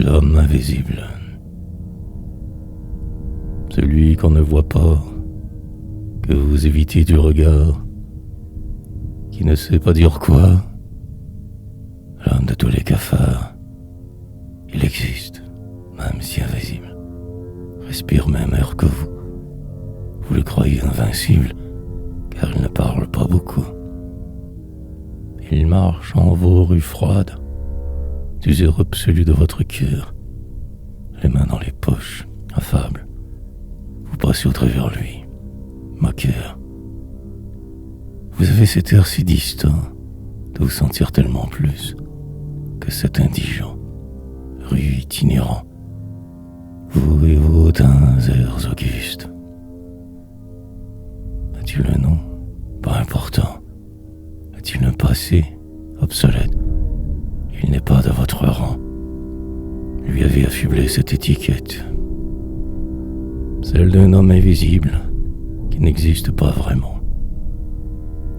L'homme invisible. Celui qu'on ne voit pas, que vous évitez du regard, qui ne sait pas dire quoi. L'homme de tous les cafards. Il existe, même si invisible. Respire même air que vous. Vous le croyez invincible, car il ne parle pas beaucoup. Il marche en vos rues froides, du zéro absolu de votre cœur, les mains dans les poches, affable. Vous passez au travers lui, moqueur. Vous avez cet air si distant de vous sentir tellement plus que cet indigent, rue itinérant, vous et vos hautains airs augustes. A-t-il un nom? Pas important. A-t-il un passé? Obsolète. Il n'est pas de votre rang. Lui avez affublé cette étiquette. Celle d'un homme invisible qui n'existe pas vraiment.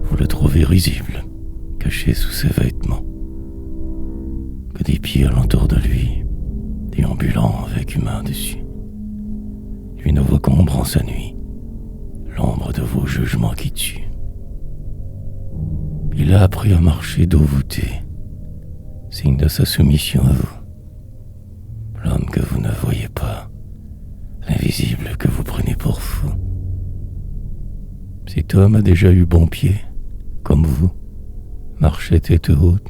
Vous le trouvez risible, caché sous ses vêtements. Que des pieds alentour de lui, déambulant avec humain dessus. Lui ne voit qu'ombre en sa nuit, l'ombre de vos jugements qui tuent. Il a appris à marcher dos voûté, signe de sa soumission à vous. L'homme que vous ne voyez pas, l'invisible que vous prenez pour fou. Cet homme a déjà eu bon pied, comme vous, marchait tête haute,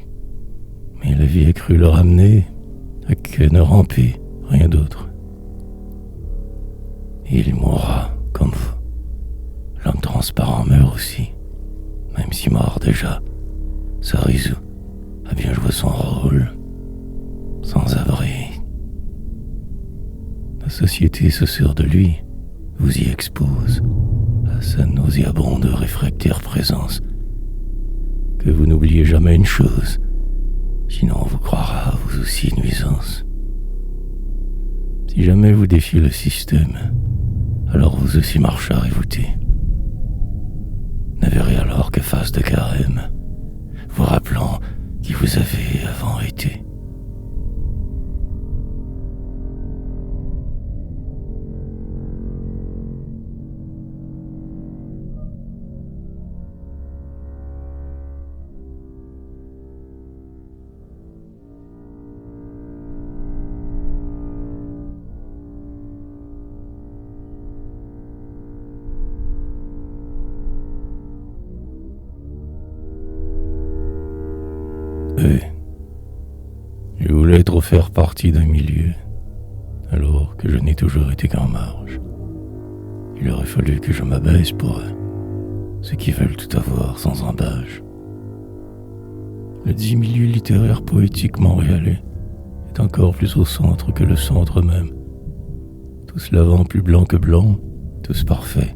mais la vie a cru le ramener à que ne ramper, rien d'autre. Et il mourra, comme vous. L'homme transparent meurt aussi, même si mort déjà. Sarizu a bien joué son rôle, sans abri. La société se sert de lui, vous y expose à sa nauséabonde réfractaire présence. Que vous n'oubliez jamais une chose, sinon on vous croira vous aussi nuisance. Si jamais vous défiez le système, alors vous aussi marcharez-voûté. Ne verrez alors que face de carême, vous rappelant qui vous avez avant été. Je voulais trop faire partie d'un milieu, alors que je n'ai toujours été qu'en marge. Il aurait fallu que je m'abaisse pour ceux qui veulent tout avoir sans embâche. Le dit milieu littéraire poétique montréalais est encore plus au centre que le centre même. Tous l'avant plus blanc que blanc, tous parfaits,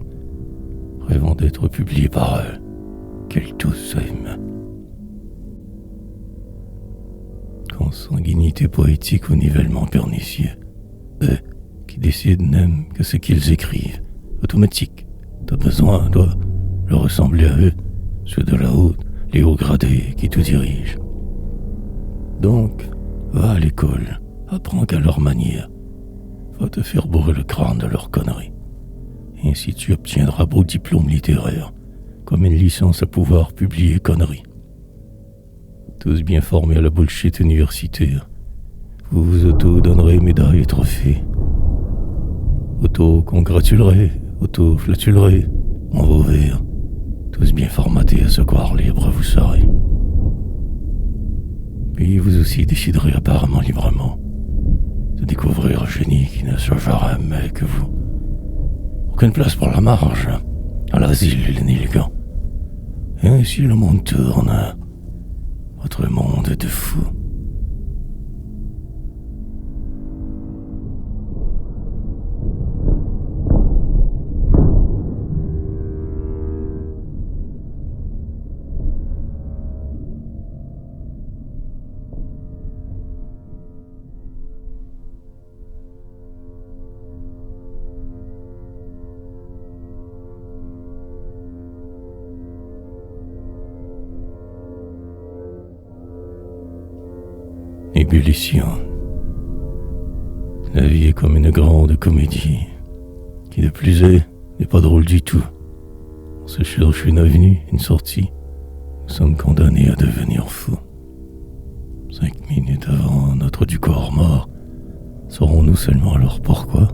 rêvant d'être publiés par eux, qu'ils tous aiment. Consanguinité poétique au nivellement pernicieux. Eux qui décident n'aiment que ce qu'ils écrivent. Automatique. T'as besoin, doit leur ressembler à eux. Ceux de la haute, les hauts gradés qui tout dirigent. Donc, va à l'école, apprends qu'à leur manière. Va te faire bourrer le crâne de leurs conneries. Et ainsi tu obtiendras beau diplôme littéraire, comme une licence à pouvoir publier conneries. Tous bien formés à la bullshit universitaire, vous vous auto-donnerez médailles et trophées. Auto-congratulerez, auto-flatulerez, en vos vers. Tous bien formatés à se croire libres, vous saurez. Puis vous aussi déciderez apparemment librement de découvrir un génie qui ne se jamais que vous. Aucune place pour la marge, à l'asile l'élégant. Et ainsi le monde tourne, votre monde de fou. Ébullition. La vie est comme une grande comédie, qui de plus n'est pas drôle du tout. On se cherche une avenue, une sortie. Nous sommes condamnés à devenir fous. 5 minutes avant notre du corps mort, saurons-nous seulement alors pourquoi?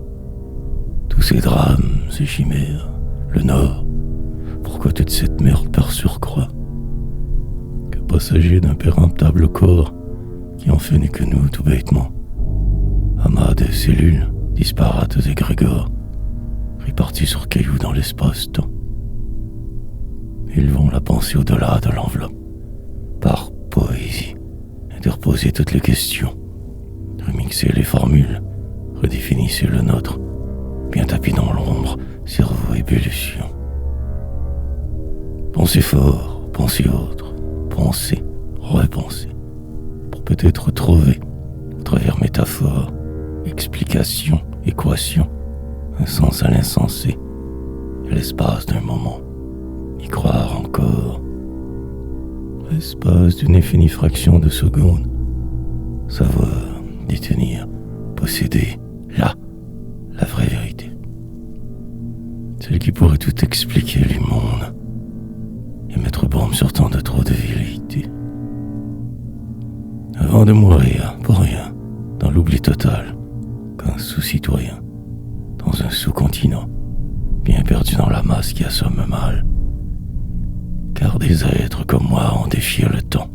Tous ces drames, ces chimères, le Nord, pourquoi toute cette merde par surcroît? Que passager d'un péremptable corps qui en fait n'est que nous tout bêtement. Amas de cellules, disparates et grégores, répartis sur cailloux dans l'espace-temps. Ils vont la penser au-delà de l'enveloppe, par poésie, interposer toutes les questions, remixer les formules, redéfinissez le nôtre, bien tapis dans l'ombre, cerveau ébullition. Pensez fort, pensez autre, pensez, repensez, pour peut-être trouver, à travers métaphores, explications, équations, un sens à l'insensé, à l'espace d'un moment, y croire encore. L'espace d'une infinie fraction de seconde, savoir, détenir, posséder, là, la vraie vérité. Celle qui pourrait tout expliquer du monde et mettre bombe sur tant de trop de velléités. Avant de mourir, pour rien, dans l'oubli total, qu'un sous-citoyen, dans un sous-continent, bien perdu dans la masse qui assomme mal, car des êtres comme moi ont défié le temps.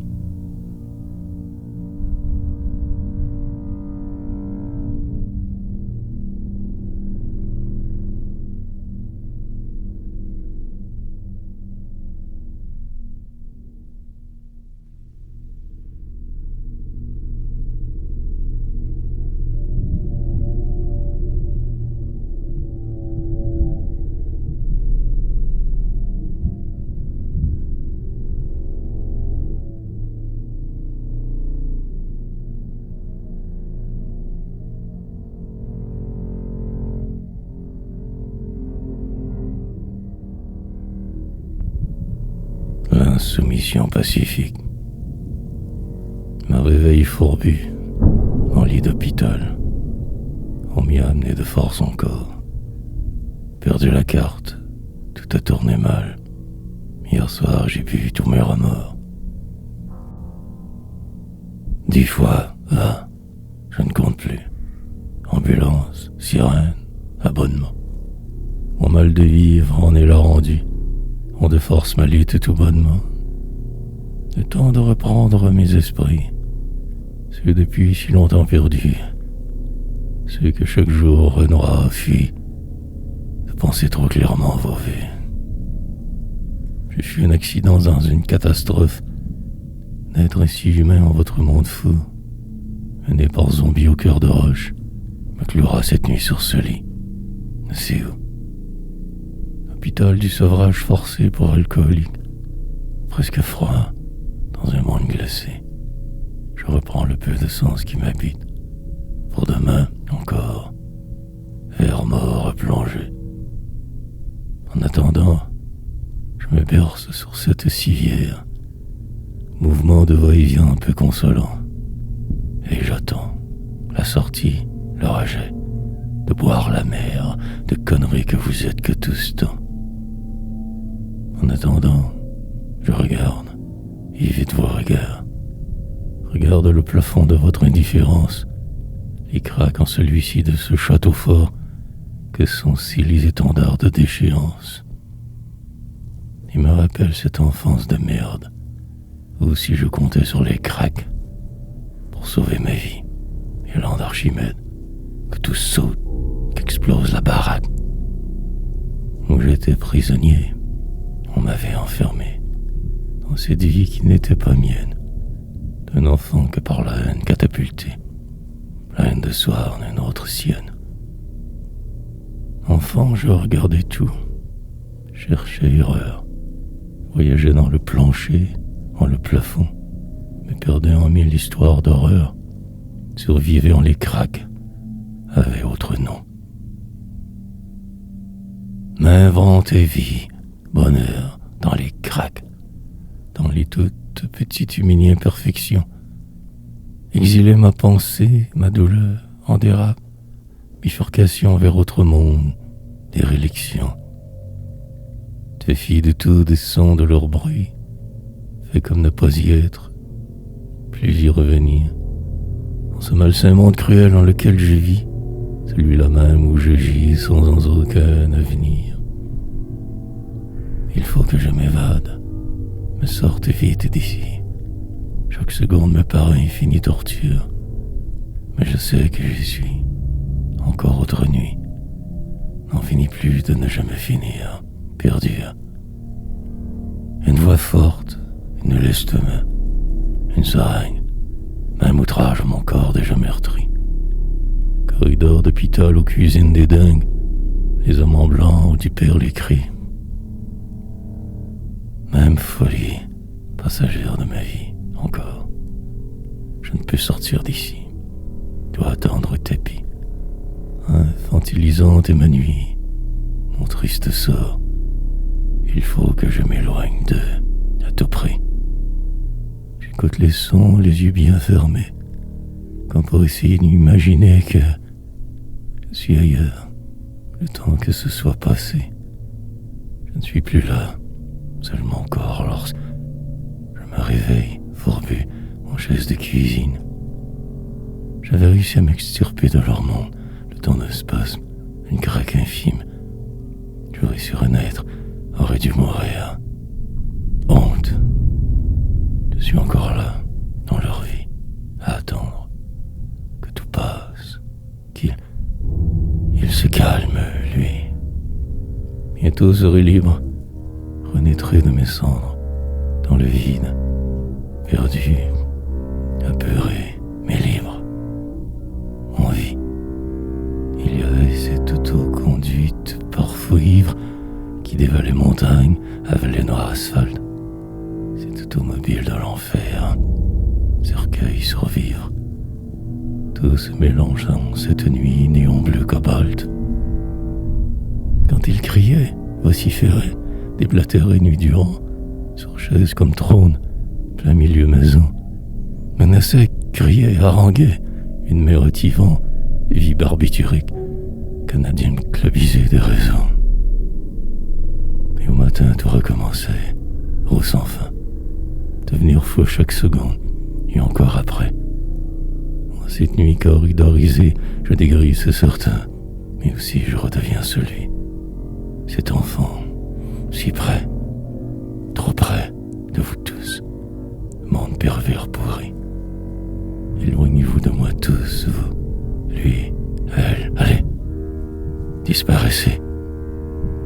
L'insoumission pacifique. Me réveil fourbu, en lit d'hôpital. On m'y a amené de force encore. Perdu la carte, tout a tourné mal. Hier soir, j'ai bu tous mes remords. 10 fois, je ne compte plus. Ambulance, sirène, abonnement. Mon mal de vivre en est là rendu. On de force ma lutte tout bonnement. Le temps de reprendre mes esprits, ceux depuis si longtemps perdus, ceux que chaque jour renoie fuit, de penser trop clairement vos vies. Je suis un accident dans une catastrophe, d'être si humain en votre monde fou, mené par zombie au cœur de roche, me clouera cette nuit sur ce lit, ne sais où. Hôpital du sevrage forcé pour alcoolique, presque froid, dans un monde glacé. Je reprends le peu de sens qui m'habite, pour demain encore, vers mort plongé. En attendant, je me berce sur cette civière, mouvement de va-et-vient un peu consolant, et j'attends la sortie, le rejet, de boire la mer, de conneries que vous êtes que tous temps. En attendant, je regarde, évite vos regards. Regarde le plafond de votre indifférence, et craque en celui-ci de ce château fort que sont si les étendards de déchéance. Il me rappelle cette enfance de merde, où si je comptais sur les cracks pour sauver ma vie, et l'an d'Archimède, que tout saute, qu'explose la baraque, où j'étais prisonnier. On m'avait enfermé dans cette vie qui n'était pas mienne, d'un enfant que par la haine catapulté, la haine de soir d'une autre sienne. Enfant, je regardais tout, cherchais erreur, voyageais dans le plancher, en le plafond, me perdais en 1000 histoires d'horreur, survivais en les cracks, avait autre nom. M'inventer vie, bonheur, dans les cracks, dans les toutes petites humiliées imperfections. Exiler ma pensée, ma douleur, en dérape, bifurcation vers autre monde, déréliction. Te fie de tous des sons de leur bruit, fais comme ne pas y être, plus y revenir. Dans ce malsain monde cruel dans lequel je vis, celui-là même où je gis sans aucun avenir. Il faut que je m'évade, me sorte vite d'ici. Chaque seconde me paraît infinie torture, mais je sais que j'y suis. Encore autre nuit, n'en finit plus de ne jamais finir, perdure. Une voix forte, une leste main, une seringue, même outrage à mon corps déjà meurtri. Corridor d'hôpital aux cuisines des dingues, les hommes en blanc du père les cris. Même folie, passagère de ma vie, encore. Je ne peux sortir d'ici, dois attendre au tapis. Infantilisante est ma nuit, mon triste sort. Il faut que je m'éloigne d'eux, à tout prix. J'écoute les sons, les yeux bien fermés, comme pour essayer d'imaginer que je suis ailleurs, le temps que ce soit passé. Je ne suis plus là, seulement encore lorsque je me réveille, fourbu, en chaise de cuisine. J'avais réussi à m'extirper de leur monde, le temps d'un spasme, une craque infime. J'aurais su renaître, aurait dû mourir. Honte. Je suis encore là, dans leur vie, à attendre que tout passe, qu'il se calme, lui. Bientôt serai libre, renaîtrai de mes cendres, dans le vide, perdu, apeuré, mais libre. En vie, il y avait cette auto-conduite parfois ivre qui dévalait les montagnes, avalait noir asphalte. Cet automobile de l'enfer, cercueil survivre. Tout se mélangeant cette nuit néon bleu cobalt. Quand il criait, vociférait, déblatérait nuit durant, sur chaise comme trône, plein milieu maison, menaçait, criait, haranguait, une mérotivant, vie barbiturique, canadienne clubisée des raisons. Et au matin, tout recommençait, au sans fin, devenir fou chaque seconde, et encore après. En cette nuit corridorisée, je dégrise, c'est certain, mais aussi je redeviens celui, cet enfant, si près, trop près de vous tous, monde pervers pourri. Éloignez-vous de moi tous, vous, lui, elle, allez, disparaissez,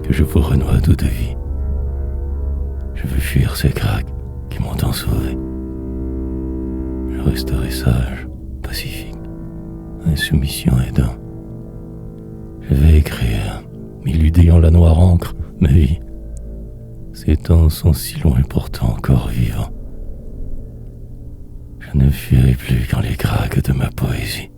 que je vous renoie d'eau de vie. Je veux fuir ces craques qui m'ont tant sauvé. Je resterai sage, pacifique, insoumission aidant. Je vais écrire, m'illudant la noire encre, ma vie. Ces temps sont si loin et pourtant encore vivants. Je ne fuirai plus quand les craques de ma poésie.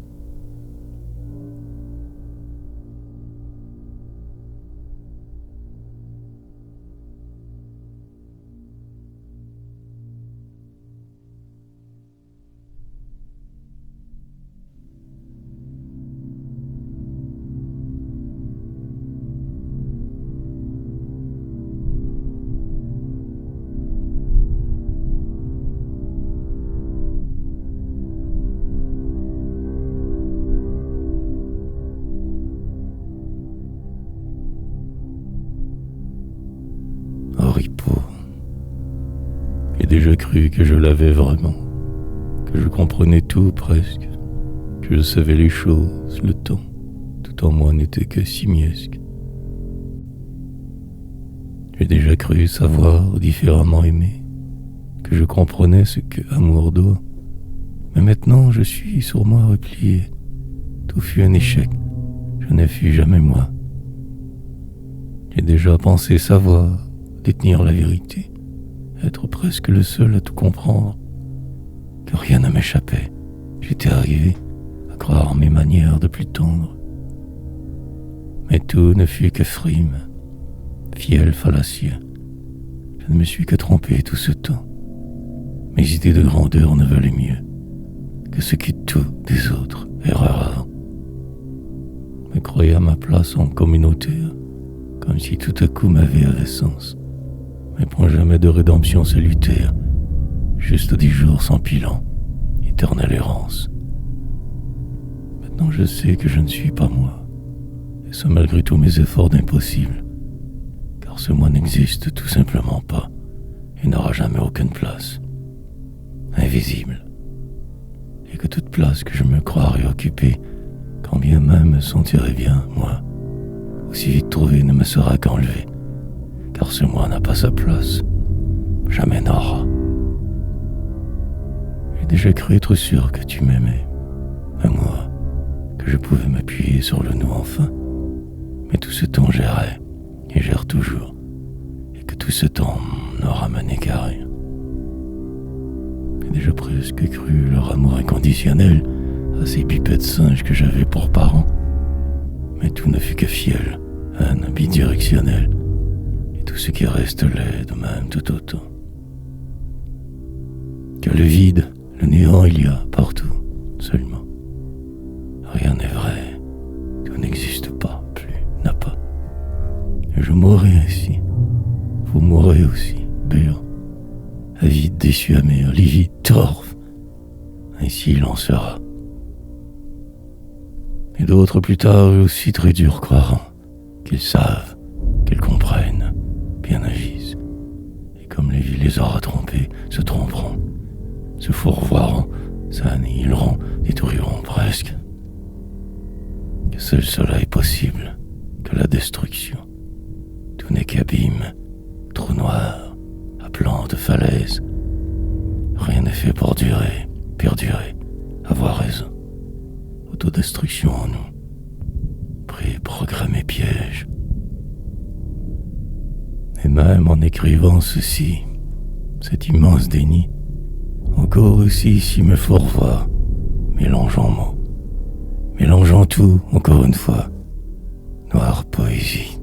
Oripo. J'ai déjà cru que je l'avais vraiment, que je comprenais tout presque, que je savais les choses, le temps, tout en moi n'était que simiesque. J'ai déjà cru savoir différemment aimer, que je comprenais ce que amour doit, mais maintenant je suis sur moi replié. Tout fut un échec, je ne fus jamais moi. J'ai déjà pensé savoir, détenir la vérité, être presque le seul à tout comprendre, que rien ne m'échappait. J'étais arrivé à croire en mes manières de plus tendre. Mais tout ne fut que frime, fiel fallacieux. Je ne me suis que trompé tout ce temps. Mes idées de grandeur ne valaient mieux que ce qui tout des autres, erreur avant. me croyais à ma place en communauté, comme si tout à coup ma vie avait sens, mais point jamais de rédemption salutaire, juste 10 jours sans bilan, éternelle errance. Maintenant je sais que je ne suis pas moi, et ce malgré tous mes efforts d'impossible, car ce moi n'existe tout simplement pas, et n'aura jamais aucune place, invisible, et que toute place que je me croirais occuper, quand bien même me sentirais bien, moi, aussi vite trouvé ne me sera qu'enlevé, car ce moi n'a pas sa place, jamais n'aura. J'ai déjà cru être sûr que tu m'aimais, à moi, que je pouvais m'appuyer sur le nous enfin, mais tout ce temps j'errais, et j'erre toujours, et que tout ce temps n'aura mené qu'à rien. J'ai déjà presque cru leur amour inconditionnel à ces pipettes singes que j'avais pour parents, mais tout ne fut que fiel, haine bidirectionnelle, et tout ce qui reste l'est de même tout autant. Que le vide, le néant il y a partout, seulement. Rien n'est vrai, tout n'existe pas, plus, n'a pas. Et je mourrai ainsi, vous mourrez aussi, béant, avide, déçu, amer, livide, torve, ainsi il en sera. Et d'autres plus tard, eux aussi très durs, croiront qu'ils savent, qu'ils comprennent, bien agissent, et comme les vies les aura trompés, se tromperont, se fourvoieront, s'annihileront, détruiront presque. Que seul cela est possible, que la destruction. Tout n'est qu'abîme, trou noir, appelant de falaise. Rien n'est fait pour durer, perdurer, avoir raison. Autodestruction en nous, pré-programmé piège. Et même en écrivant ceci, cet immense déni, encore aussi ici me fourvoie, mélangeant mots, mélangeant tout, encore une fois, noire poésie,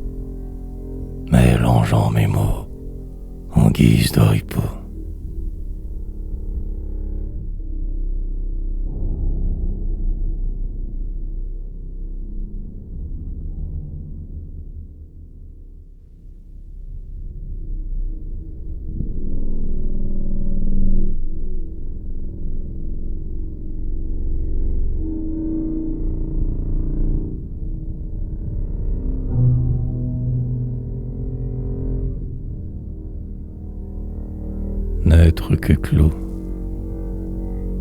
mélangeant mes mots, en guise d'oripeau. N'être que clos.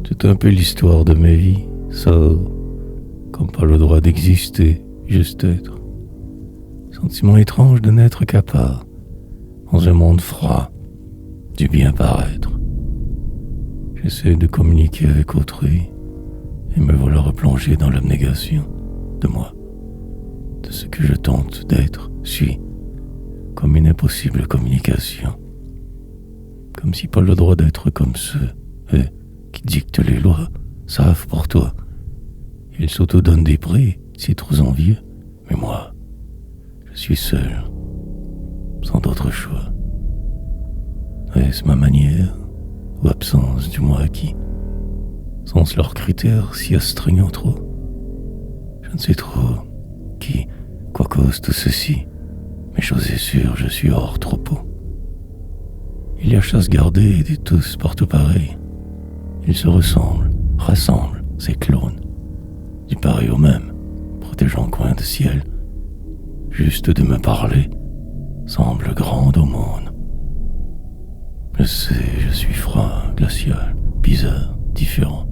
C'est un peu l'histoire de ma vie, ça, comme pas le droit d'exister, juste être. Sentiment étrange de n'être qu'à part, dans un monde froid, du bien paraître. J'essaie de communiquer avec autrui, et me voilà replongé dans l'abnégation de moi, de ce que je tente d'être, suis, comme une impossible communication. Comme si pas le droit d'être comme ceux qui dictent les lois savent pour toi. Ils s'auto-donnent des prix, si trop envieux, mais moi, je suis seul, sans d'autre choix. Est-ce ma manière, ou absence du moi acquis? Sont-ce leurs critères si astreignants trop? Je ne sais trop qui, quoi cause tout ceci, mais chose est sûre, je suis hors troupeau. Il y a chasse gardée et des tous partout pareils. Ils se ressemblent, rassemblent, ces clones, du pareil au même, protégeant coin de ciel. Juste de me parler, semble grande au monde. Je sais, je suis froid, glacial, bizarre, différent.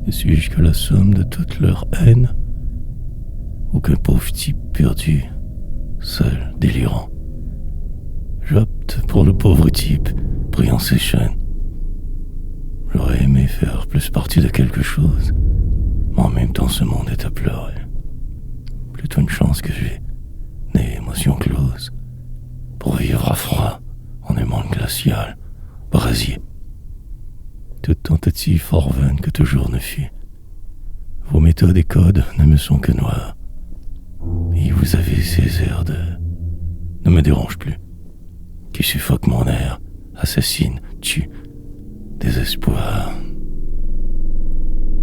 Et suis-je que la somme de toute leur haine? Ou qu'un pauvre type perdu, seul, délirant? J'opte pour le pauvre type, brillant ses chaînes. J'aurais aimé faire plus partie de quelque chose, mais en même temps ce monde est à pleurer. Plutôt une chance que j'ai, des émotions closes, pour vivre à froid, en aimant le glacial, brasier. Toute tentative fort vaine que toujours ne fut. Vos méthodes et codes ne me sont que noirs. Et vous avez ces airs de... ne me dérange plus. Qui suffoque mon air, assassine, tue, désespoir.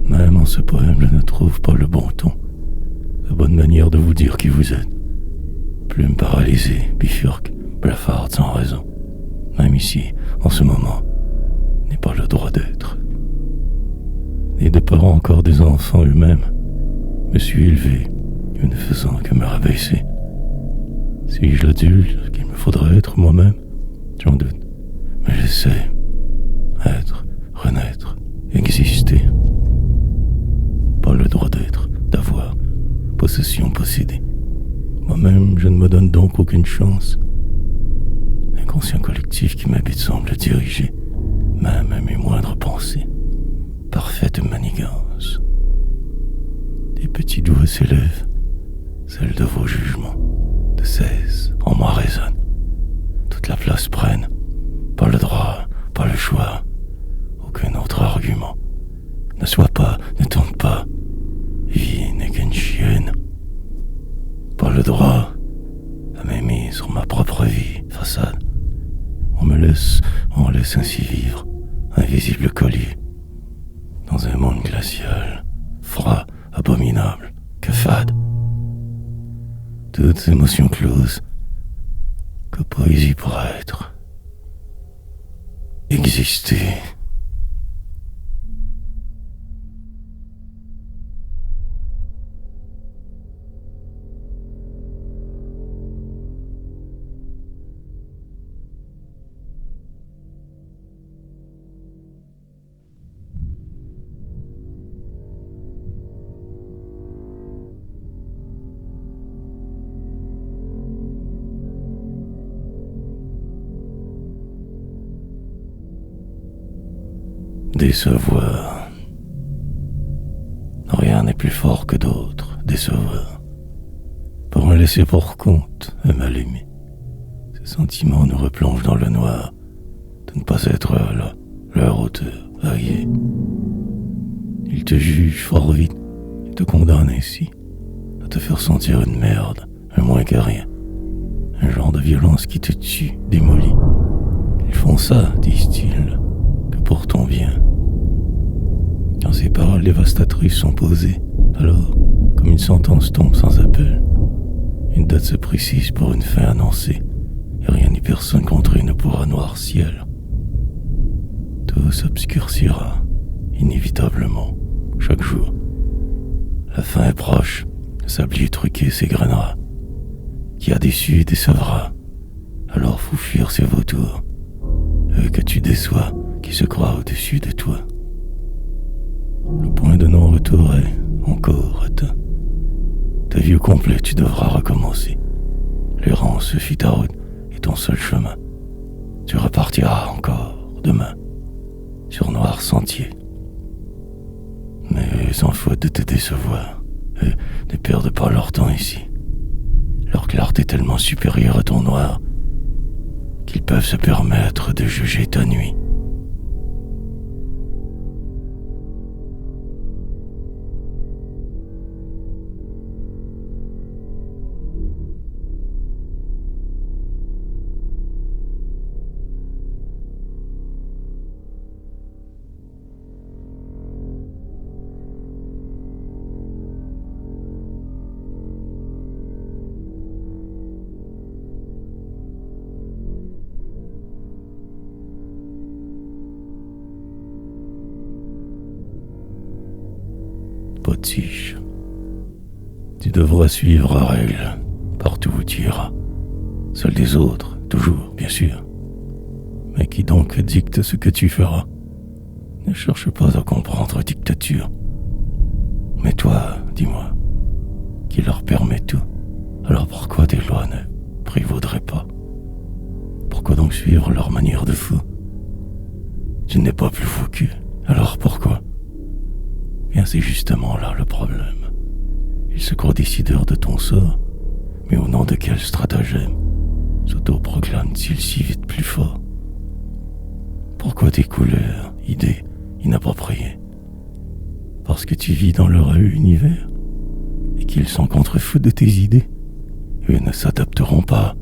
Même en ce poème, je ne trouve pas le bon ton. la bonne manière de vous dire qui vous êtes. Plume paralysée, bifurque, blafarde sans raison. Même ici, en ce moment, n'est pas le droit d'être. Et de parents encore des enfants eux-mêmes, me suis élevé, et ne faisant que me rabaisser. Suis-je l'adulte qu'il me faudrait être moi-même? J'en doute. Mais j'essaie. Être, renaître, exister. Pas le droit d'être, d'avoir, possession possédée. Moi-même, je ne me donne donc aucune chance. L'inconscient collectif qui m'habite semble diriger même à mes moindres pensées. Parfaite manigance. Des petits doigts s'élèvent, celles de vos jugements. De cesse, en moi résonne. Toute la place prenne. Pas le droit, pas le choix. Aucun autre argument. Ne sois pas, ne tente pas. Vie n'est qu'une chienne. Pas le droit. La main mise sur ma propre vie, façade. On laisse ainsi vivre, invisible collier. Dans un monde glacial, froid, abominable, que fade. Toutes émotions closes, que poésie pourra être. Exister. Décevoir. Rien n'est plus fort que d'autres, décevoir. Pour me laisser pour compte et mal aimer. Ces sentiments nous replongent dans le noir, de ne pas être à leur hauteur, variés. Ils te jugent fort vite et te condamnent ainsi à te faire sentir une merde, un moins que rien. Un genre de violence qui te tue, démolit. Ils font ça, disent-ils, que pour ton bien. Quand ces paroles dévastatrices sont posées, alors, comme une sentence tombe sans appel, une date se précise pour une fin annoncée, et rien ni personne contre eux ne pourra noircir. Tout s'obscurcira, inévitablement, chaque jour. La fin est proche, le sablier truqué s'égrenera. Qui a déçu décevra, alors faut fuir ces vautours, eux que tu déçois, qui se croient au-dessus de toi. Le point de non-retour est encore atteint. Ta vie au complet, tu devras recommencer. L'errance fut ta route et ton seul chemin. Tu repartiras encore demain, sur noir sentier. Mais sans faute de te décevoir, eux ne perdent pas leur temps ici. Leur clarté est tellement supérieure à ton noir qu'ils peuvent se permettre de juger ta nuit. Potiche. Tu devras suivre à règle, partout où tu iras. Seul des autres, toujours, bien sûr. Mais qui donc dicte ce que tu feras? Ne cherche pas à comprendre dictature. Mais toi, dis-moi, qui leur permet tout, alors pourquoi tes lois ne prévaudraient pas? Pourquoi donc suivre leur manière de fou? Tu n'es pas plus fou qu'eux, alors pourquoi? Bien, c'est justement là le problème. Ils se croient décideurs de ton sort, mais au nom de quel stratagème s'auto-proclament-ils si vite plus forts? Pourquoi tes couleurs, idées inappropriées? Parce que tu vis dans leur univers et qu'ils sont contre-fous de tes idées. Eux ne s'adapteront pas.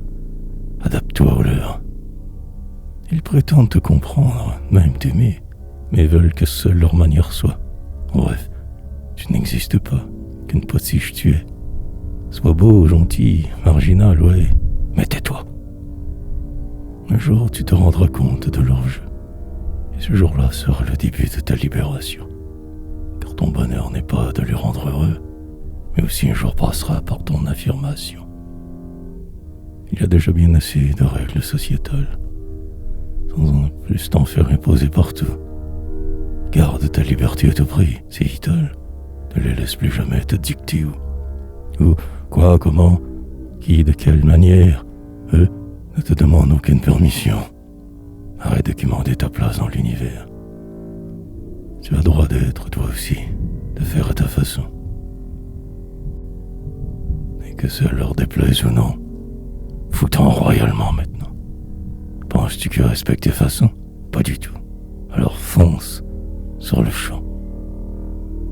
Adapte-toi aux leurs. Ils prétendent te comprendre, même t'aimer, mais veulent que seule leur manière soit. Bref, tu n'existes pas, qu'une potiche tu es, Sois beau, gentil, marginal, ouais, mais tais-toi. Un jour, tu te rendras compte de leur jeu. Et ce jour-là sera le début de ta libération. Car ton bonheur n'est pas de les rendre heureux, mais aussi un jour passera par ton affirmation. Il y a déjà bien assez de règles sociétales, sans en plus t'en faire imposer partout. Garde ta liberté à tout prix, c'est vital. Ne les laisse plus jamais te dicter où, quoi, comment, qui, de quelle manière. Eux ne te demandent aucune permission. Arrête de commander ta place dans l'univers. Tu as le droit d'être toi aussi, de faire à ta façon. Et que cela leur déplaise ou non, fous-t'en royalement maintenant. Penses-tu que respecte tes façons? Pas du tout. Alors fonce sur le champ.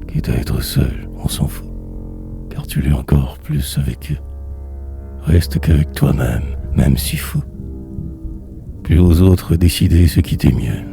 Quitte à être seul, on s'en fout. Car tu l'es encore plus avec eux. Reste qu'avec toi-même, même si fou. Plus aux autres décider ce qui t'est mieux.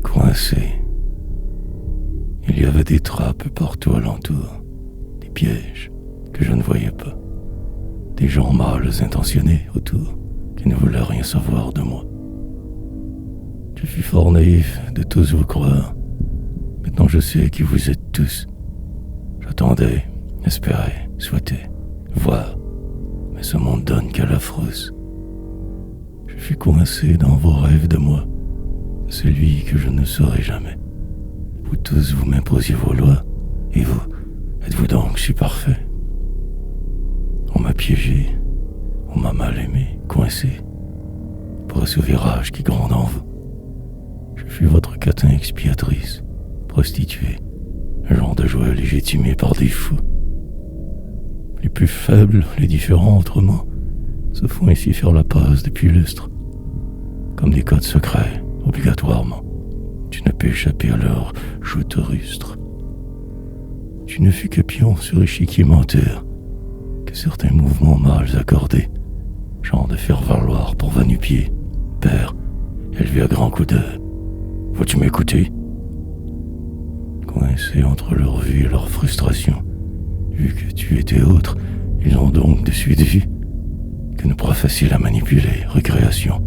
Coincé. Il y avait des trappes partout alentour, des pièges que je ne voyais pas, des gens mal intentionnés autour qui ne voulaient rien savoir de moi. Je fus fort naïf de tous vous croire. Maintenant je sais qui vous êtes tous. J'attendais, espérais, souhaitais, voir, mais ce monde donne qu'à la frousse. Je fus coincé dans vos rêves de moi, celui que je ne serai jamais. Vous tous, vous m'imposiez vos lois, et vous, êtes-vous donc si parfait? On m'a piégé, on m'a mal aimé, coincé, pour ce virage qui gronde en vous. Je fus votre catin expiatrice, prostituée, un genre de jouet légitimé par des fous. Les plus faibles, les différents autrement, se font ici faire la passe depuis lustre, comme des codes secrets, obligatoirement. Tu ne peux échapper à leur joute rustre. Tu ne fus que pion sur échiquier menteur, que certains mouvements mal accordés, genre de faire valoir pour va-nu-pied, père, élevé à grands coups de... Faut-tu m'écouter? Coincés entre leur vue et leur frustration, vu que tu étais autre, ils ont donc de suite vu que ne pas facile à manipuler, récréation,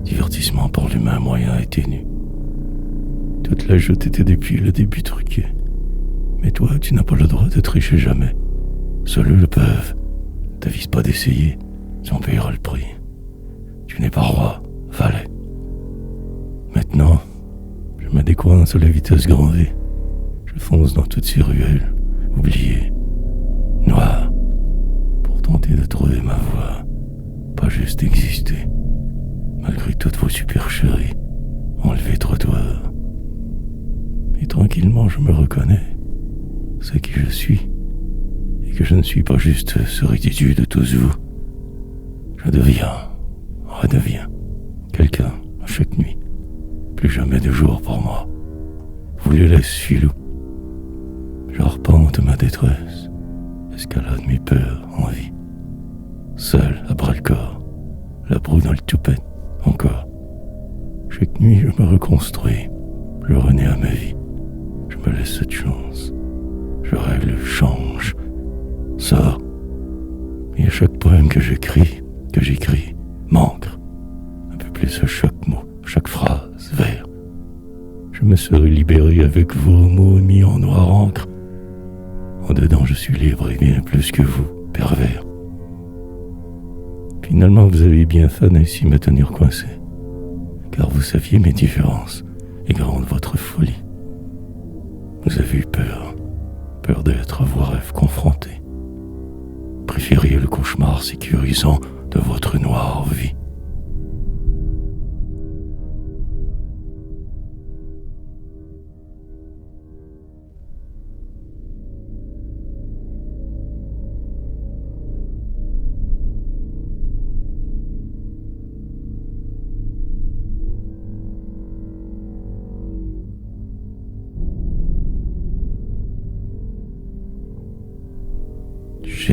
divertissement pour l'humain moyen et ténu. Toute la joute était depuis le début truquée. Mais toi, tu n'as pas le droit de tricher jamais. Seuls eux le peuvent. T'avise pas d'essayer, tu en payeras le prix. Tu n'es pas roi, valet. Maintenant, je me décoince à la vitesse grand V. Je fonce dans toutes ces ruelles, oubliées, noires, pour tenter de trouver ma voie, pas juste exister, malgré toutes vos supercheries, enlevées trottoirs. Et tranquillement je me reconnais, c'est qui je suis, et que je ne suis pas juste ce résidu de tous vous. Je redeviens, quelqu'un à chaque nuit, plus jamais de jour pour moi. Vous les laisse filou. J'arpente ma détresse, escalade mes peurs, envies. Seul, à bras-le-corps, la broue dans le toupette, encore. Chaque nuit, je me reconstruis, je renais à ma vie. Je me laisse cette chance. Je règle, change, sors. Et à chaque poème que j'écris, manque. Un peu plus à chaque mot, chaque phrase, vers. Je me serai libéré avec vos mots mis en noir encre. En dedans, je suis libre et bien plus que vous, pervers. Finalement, vous avez bien fait d'ainsi me tenir coincé, car vous saviez mes différences et grande votre folie. Vous avez eu peur d'être à vos rêves confrontés. Préfériez le cauchemar sécurisant de votre noire vie.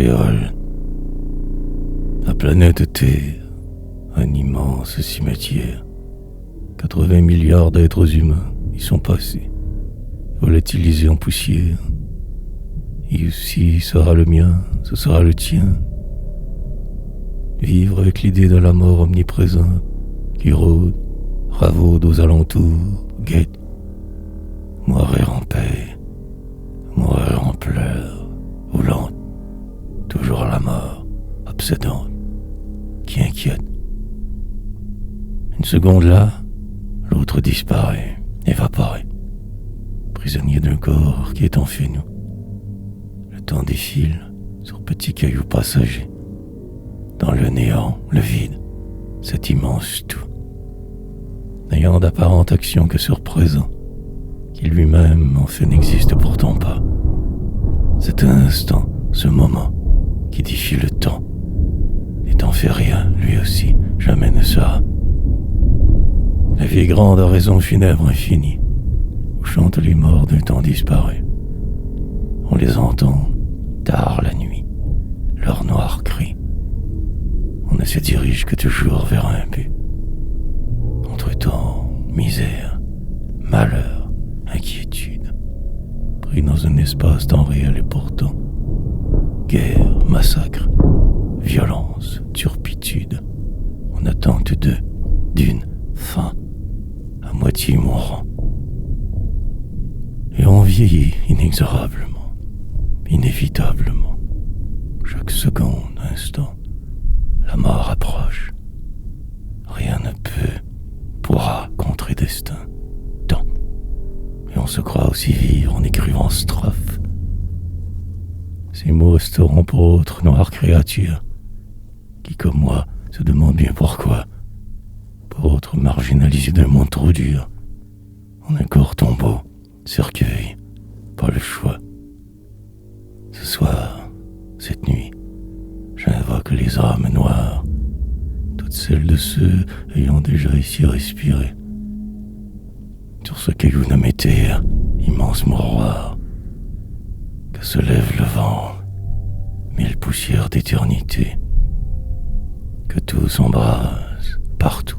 Sheol. La planète Terre, un immense cimetière. 80 milliards d'êtres humains y sont passés, volatilisés en poussière. Et aussi sera le mien, ce sera le tien. Vivre avec l'idée de la mort omniprésente qui rôde, ravaude aux alentours, guette. Mourir en paix, mourir en pleurs, ou lente. Toujours la mort, obsédante, qui inquiète. Une seconde là, l'autre disparaît, évaporé, prisonnier d'un corps qui est fait nous. Le temps défile sur petits cailloux passagers. Dans le néant, le vide, cet immense tout, n'ayant d'apparente action que sur présent, qui lui-même en fait n'existe pourtant pas. Cet instant, ce moment, qui défie le temps, n'étant fait rien, lui aussi, jamais ne sera. La vie grande oraison funèbre infinie, où chantent les morts d'un temps disparu. On les entend, tard la nuit, leurs noirs cris. On ne se dirige que toujours vers un but. Entre-temps, misère, malheur, inquiétude, pris dans un espace-temps réel et pourtant, guerre, massacre, violence, turpitude, on attend tous deux d'une fin, à moitié mourant. Et on vieillit inexorablement, inévitablement, chaque seconde, instant. La mort approche. Rien ne peut, pourra contrer destin. Tant. Et on se croit aussi vivre en écrivant strophe. Ces mots resteront pour autres noires créatures, qui comme moi se demandent bien pourquoi. Pour autres marginalisés d'un monde trop dur, en un corps tombeau, cercueil, pas le choix. Ce soir, cette nuit, j'invoque les âmes noires, toutes celles de ceux ayant déjà ici respiré. Sur ce caillou nommé terre, immense mouroir, que se lève le vent, mille poussières d'éternité, que tout s'embrase, partout,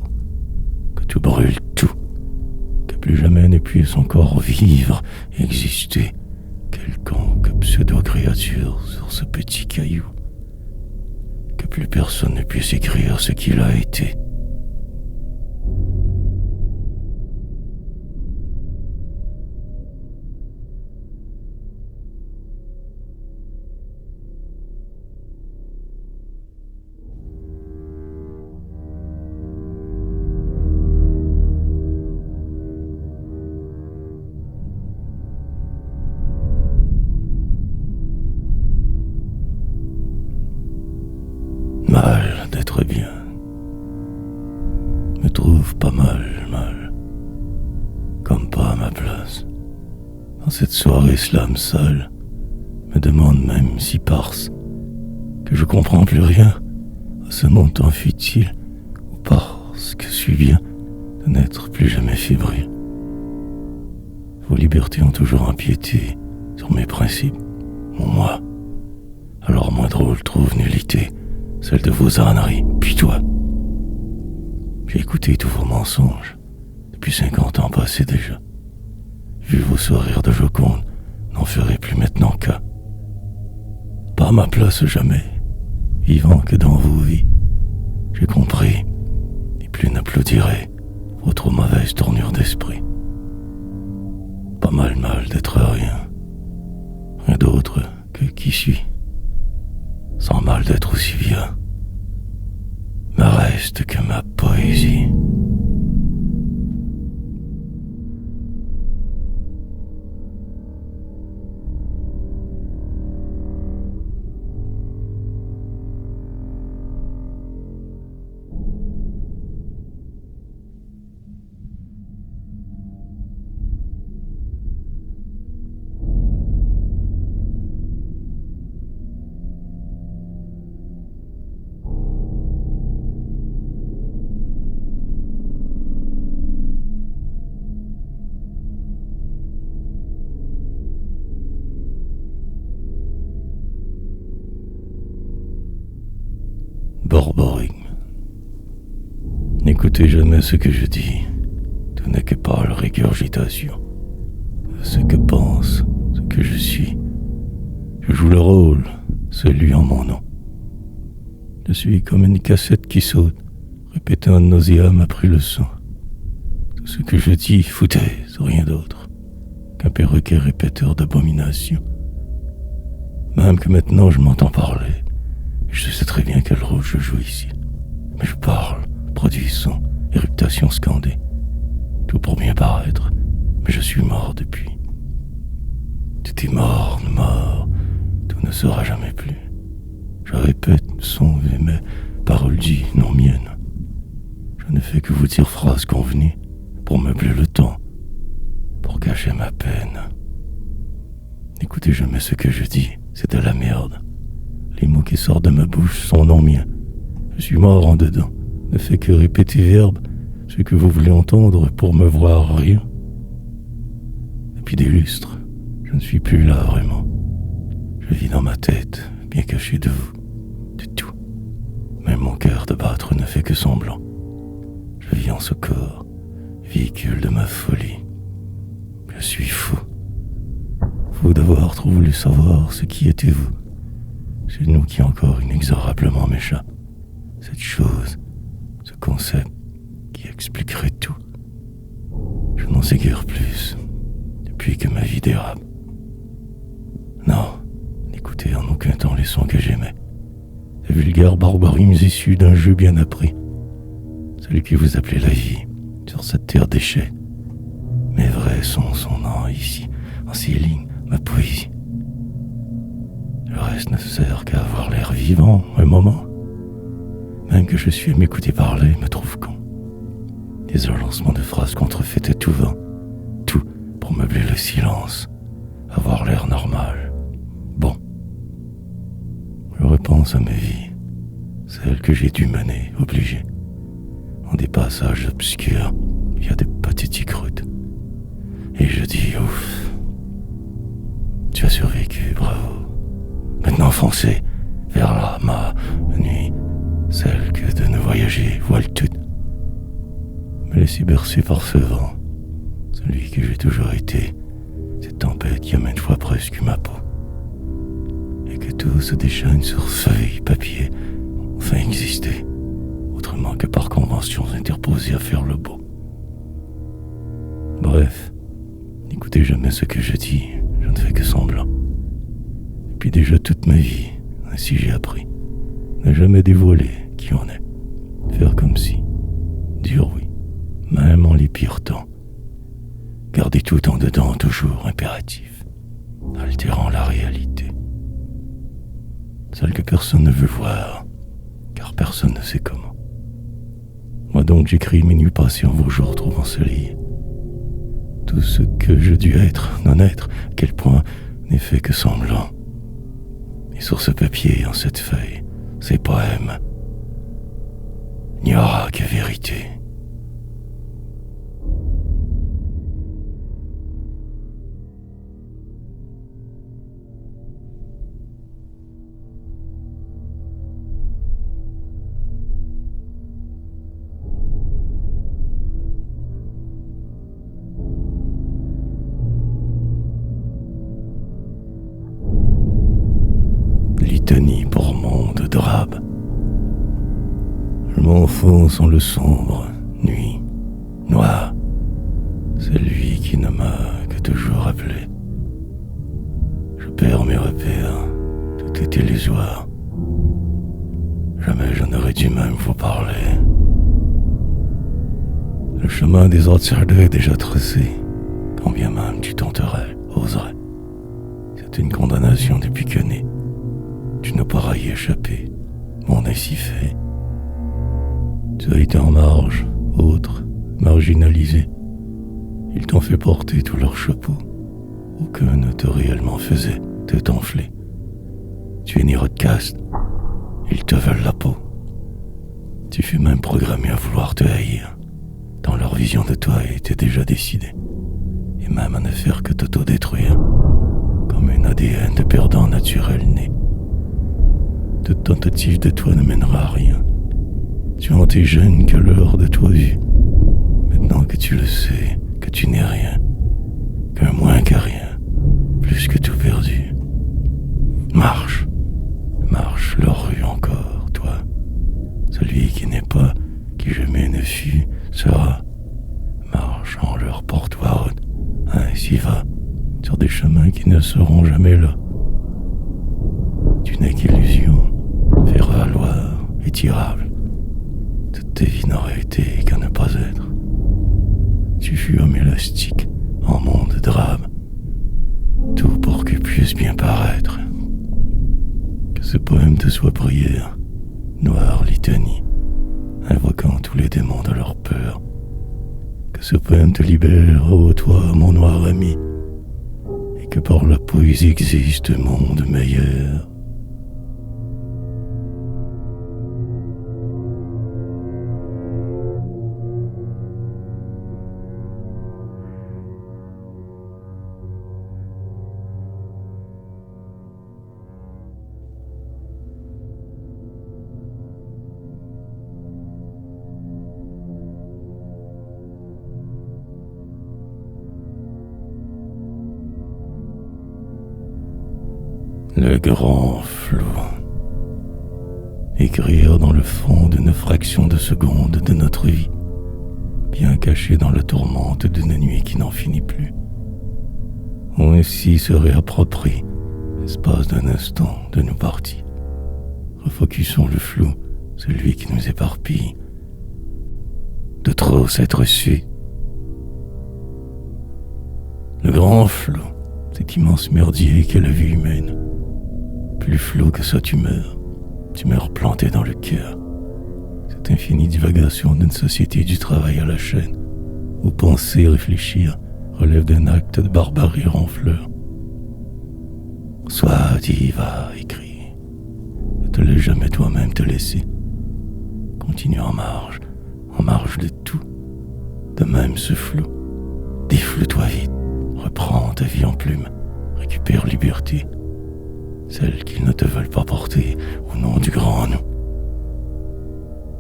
que tout brûle tout, que plus jamais ne puisse encore vivre, exister, quelconque pseudo-créature sur ce petit caillou. Que plus personne ne puisse écrire ce qu'il a été. Mal d'être bien. Me trouve pas mal, comme pas à ma place. Dans cette soirée slam sale, me demande même si parce que je comprends plus rien à ce monde tant futile, ou parce que suis bien de n'être plus jamais fébrile. Vos libertés ont toujours empiété sur mes principes, mon moi. Alors moins drôle trouve nullité celle de vos âneries, puis toi. J'ai écouté tous vos mensonges, depuis 50 ans passés déjà. Vu vos sourires de Joconde, n'en ferai plus maintenant cas. Pas à ma place jamais, vivant que dans vos vies. J'ai compris, et plus n'applaudirai votre mauvaise tournure d'esprit. Pas mal d'être rien d'autre que qui suis. Sans mal d'être aussi bien, me reste que ma poésie. N'écoutez jamais ce que je dis. Tout n'est que par la régurgitation. Ce que pense, ce que je suis. Je joue le rôle, celui en mon nom. Je suis comme une cassette qui saute, répétant ad nauseam après le son. Tout ce que je dis, foutaise, rien d'autre qu'un perroquet répéteur d'abomination. Même que maintenant je m'entends parler, et je sais très bien quel rôle je joue ici. Mais je parle, produis son, éruptation scandée. Tout pour bien paraître, mais je suis mort depuis. Tout est mort, tout ne sera jamais plus. Je répète, sont mes paroles dites, non miennes. Je ne fais que vous dire phrases convenues pour meubler le temps, pour cacher ma peine. N'écoutez jamais ce que je dis, c'est de la merde. Les mots qui sortent de ma bouche sont non miens. Je suis mort en dedans, ne fais que répéter verbe, ce que vous voulez entendre pour me voir rire. Depuis des lustres, je ne suis plus là vraiment. Je vis dans ma tête, bien caché de vous, de tout. Même mon cœur de battre ne fait que semblant. Je vis en ce corps, véhicule de ma folie. Je suis fou. Fou d'avoir trop voulu savoir ce qui était vous. C'est nous qui encore inexorablement m'échappe. Cette chose, ce concept qui expliquerait tout. Je n'en sais guère plus depuis que ma vie dérape. Non, n'écoutez en aucun temps les sons que j'aimais. Ces vulgaires barbarismes issus d'un jeu bien appris. Celui que vous appelez la vie, sur cette terre déchet. Mes vrais sons sont non ici, en ces lignes, ma poésie. Le reste ne sert qu'à avoir l'air vivant un moment. Même que je suis à m'écouter parler, me trouve con. Des agencements de phrases contrefaites à tout vent. Tout pour meubler le silence, avoir l'air normal. Bon. Je repense à ma vie, celle que j'ai dû mener, obligée. En des passages obscurs, il y a des pathétiques routes. Et je dis ouf. Tu as survécu, bravo. Maintenant foncez vers ma nuit, celle que de ne voyager voile toute. Me laisser bercer par ce vent, celui que j'ai toujours été, cette tempête qui a maintes fois presque ma peau. Et que tout se déchaîne sur feuilles, papier, enfin exister, autrement que par conventions interposées à faire le beau. Bref, n'écoutez jamais ce que je dis, je ne fais que semblant. Depuis déjà toute ma vie, ainsi j'ai appris, ne jamais dévoiler qui on est, faire comme si, dire oui, même en les pires temps, garder tout en dedans toujours impératif, altérant la réalité, celle que personne ne veut voir, car personne ne sait comment. Moi donc j'écris mes nuits passées en vos jours trop ensoleillés. Tout ce que je dû être, non être, à quel point n'est fait que semblant. Et sur ce papier, en cette feuille, ces poèmes, il n'y aura que vérité. Litanie pour monde drabe. Je m'enfonce en le sombre, nuit, noir. C'est lui qui ne m'a que toujours appelé. Je perds mes repères, tout est illusoire. Jamais je n'aurais dû même vous parler. Le chemin des autres est déjà tracé, quand bien même tu tenterais, oserais. C'est une condamnation depuis que né. Tu ne pourras y échapper, mon ainsi fait. Tu as été en marge, autre, marginalisé. Ils t'ont fait porter tout leur chapeau. Aucun ne te réellement faisait te enfler. Tu es ni rodcast, ils te veulent la peau. Tu fus même programmé à vouloir te haïr, tant leur vision de toi était déjà décidée, et même à ne faire que t'auto-détruire, comme un ADN de perdant naturel né. Toute tentative de toi ne mènera à rien. Tu en étais jeune qu'à l'heure de toi vue. Maintenant que tu le sais, que tu n'es rien, qu'un moins qu'à rien, plus que tout perdu. Marche, marche leur rue encore, toi. Celui qui n'est pas, qui jamais ne fut, sera. Marche en leur porte-voix, ainsi va, sur des chemins qui ne seront jamais là. Tu n'es qu'illusion, faire valoir, étirable. Toute tes vies n'auraient été qu'à ne pas être. Tu fus homme élastique, en monde drame, tout pour que puisse bien paraître. Que ce poème te soit prière, noire litanie, invoquant tous les démons de leur peur. Que ce poème te libère, ô toi, mon noir ami, et que par la poésie existe un monde meilleur. Le grand flou. Écrire dans le fond d'une fraction de seconde de notre vie, bien caché dans la tourmente d'une nuit qui n'en finit plus. On ainsi se réapproprie, l'espace d'un instant, de nos parties. Refocusons le flou, celui qui nous éparpille. De trop s'être su. Le grand flou, cet immense merdier qu'est la vie humaine. Plus flou que ça, tu meurs planté dans le cœur. Cette infinie divagation d'une société du travail à la chaîne, où penser, réfléchir, relève d'un acte de barbarie ronfleur. Sois, dis, va, écris. Ne te laisse jamais toi-même te laisser. Continue en marge de tout. De même ce flou. Défloue-toi vite, reprends ta vie en plume, récupère liberté. Celles qu'ils ne te veulent pas porter au nom du grand nous.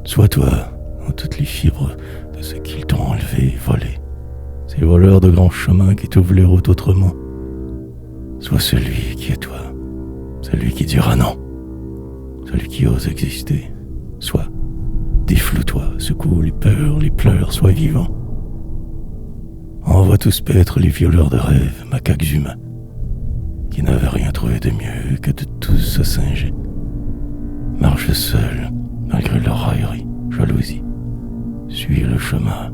Sois toi, en toutes les fibres de ce qu'ils t'ont enlevé et volé. Ces voleurs de grands chemins qui t'ouvrent les routes autrement. Sois celui qui est toi, celui qui dira non, celui qui ose exister. Sois, défloue-toi, secoue les peurs, les pleurs, sois vivant. Envoie tous paître les violeurs de rêves, macaques humains, qui n'avaient rien trouvé de mieux que de tous se singer. Marche seul, malgré leur raillerie, jalousie. Suis le chemin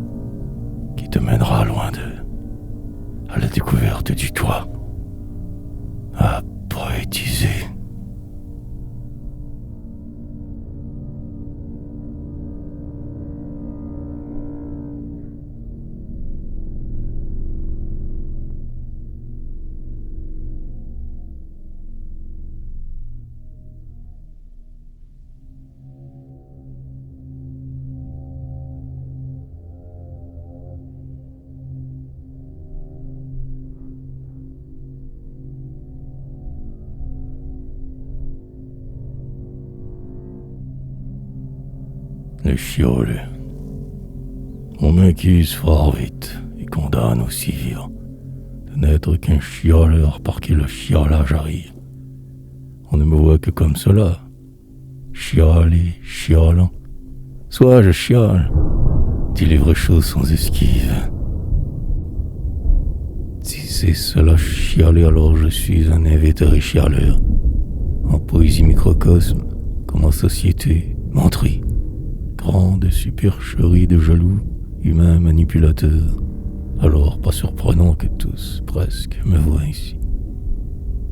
qui te mènera loin d'eux, à la découverte du toi, à poétiser. Le chiole. On m'accuse fort vite et condamne aussi vivant de n'être qu'un chioleur par qui le chiolage arrive. On ne me voit que comme cela, chialer, chiolant. Soit je chiole, dis les vraies choses sans esquive. Si c'est cela chialer, alors je suis un invétéré chialeur, en poésie microcosme, comme en société, menterie. Grande supercherie de jaloux, humains manipulateurs. Alors, pas surprenant que tous, presque, me voient ici.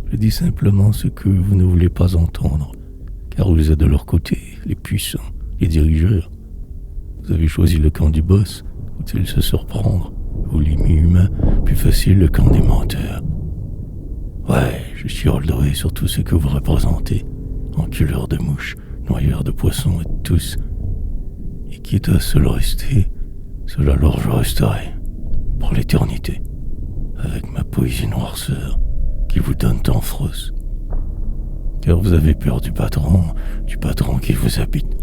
Je dis simplement ce que vous ne voulez pas entendre, car vous êtes de leur côté, les puissants, les dirigeurs. Vous avez choisi le camp du boss, faut-il se surprendre, vous les mi-humains, plus facile le camp des menteurs. Ouais, je chiolderai sur tout ce que vous représentez, enculeurs de mouches, noyeurs de poissons et tous. Et quitte à se le rester, cela alors je resterai, pour l'éternité, avec ma poésie noirceur, qui vous donne tant frousse. Car vous avez peur du patron qui vous habite.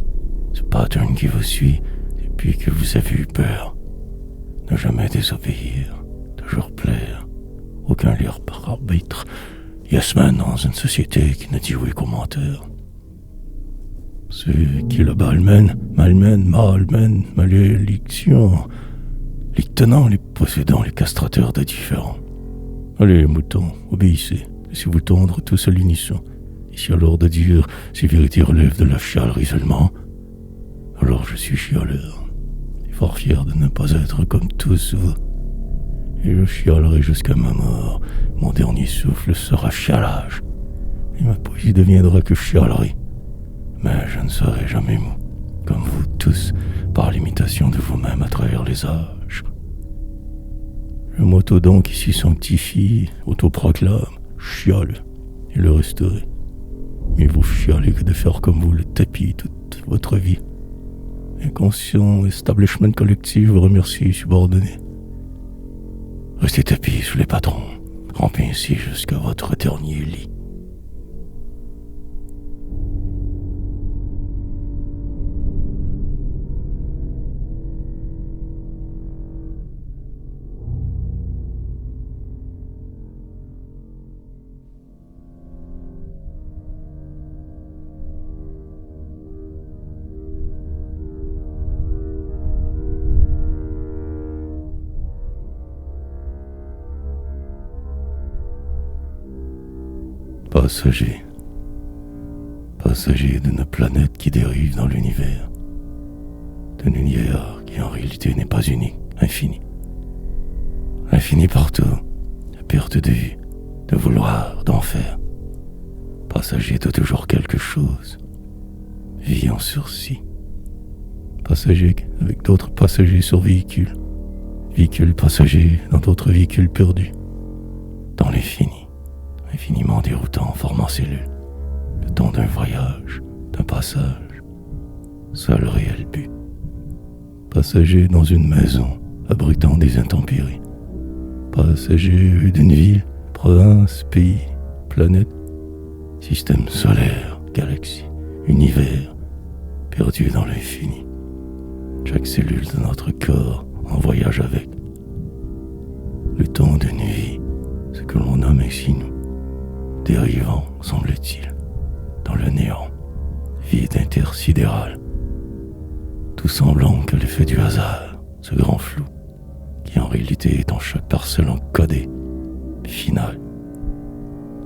Ce pattern qui vous suit depuis que vous avez eu peur. Ne jamais désobéir, toujours plaire, aucun libre arbitre. Yes man dans une société qui ne dit oui qu'aux menteurs. Ceux qui le malmènent, malédiction, les tenants, les possédants, les castrateurs de différents. Allez, moutons, obéissez, laissez-vous tondre tous à l'unisson. Et si alors de dire, ces vérités relèvent de la chialerie seulement, alors je suis chialeur, et fort fier de ne pas être comme tous vous. Et je chialerai jusqu'à ma mort, mon dernier souffle sera chialage, et ma poésie deviendra que chialerie. Mais je ne serai jamais mou, comme vous tous, par l'imitation de vous-même à travers les âges. Je m'auto-donc ici sanctifie, autoproclame, chiale, et le resterai. Mieux vous chialer que de faire comme vous le tapis toute votre vie. Inconscient establishment collectif vous remercie, subordonné. Restez tapis sous les patrons, rampez ainsi jusqu'à votre dernier lit. Passager d'une planète qui dérive dans l'univers. D'un univers qui en réalité n'est pas unique, infini. Infini partout, à perte de vue, de vouloir, d'en faire. Passager de toujours quelque chose. Vie en sursis. Passager avec d'autres passagers sur véhicules. Véhicules passagers dans d'autres véhicules perdus. Dans l'infini. Infiniment déroutant, formant cellule, le temps d'un voyage, d'un passage, seul réel but. Passager dans une maison, abritant des intempéries. Passager d'une ville, province, pays, planète, système solaire, galaxie, univers, perdu dans l'infini. Chaque cellule de notre corps en voyage avec. Le temps d'une vie, ce que l'on nomme ainsi nous. Dérivant, semble-t-il, dans le néant, vide intersidéral, tout semblant que l'effet du hasard, ce grand flou, qui en réalité est en chaque parcelle encodée, final.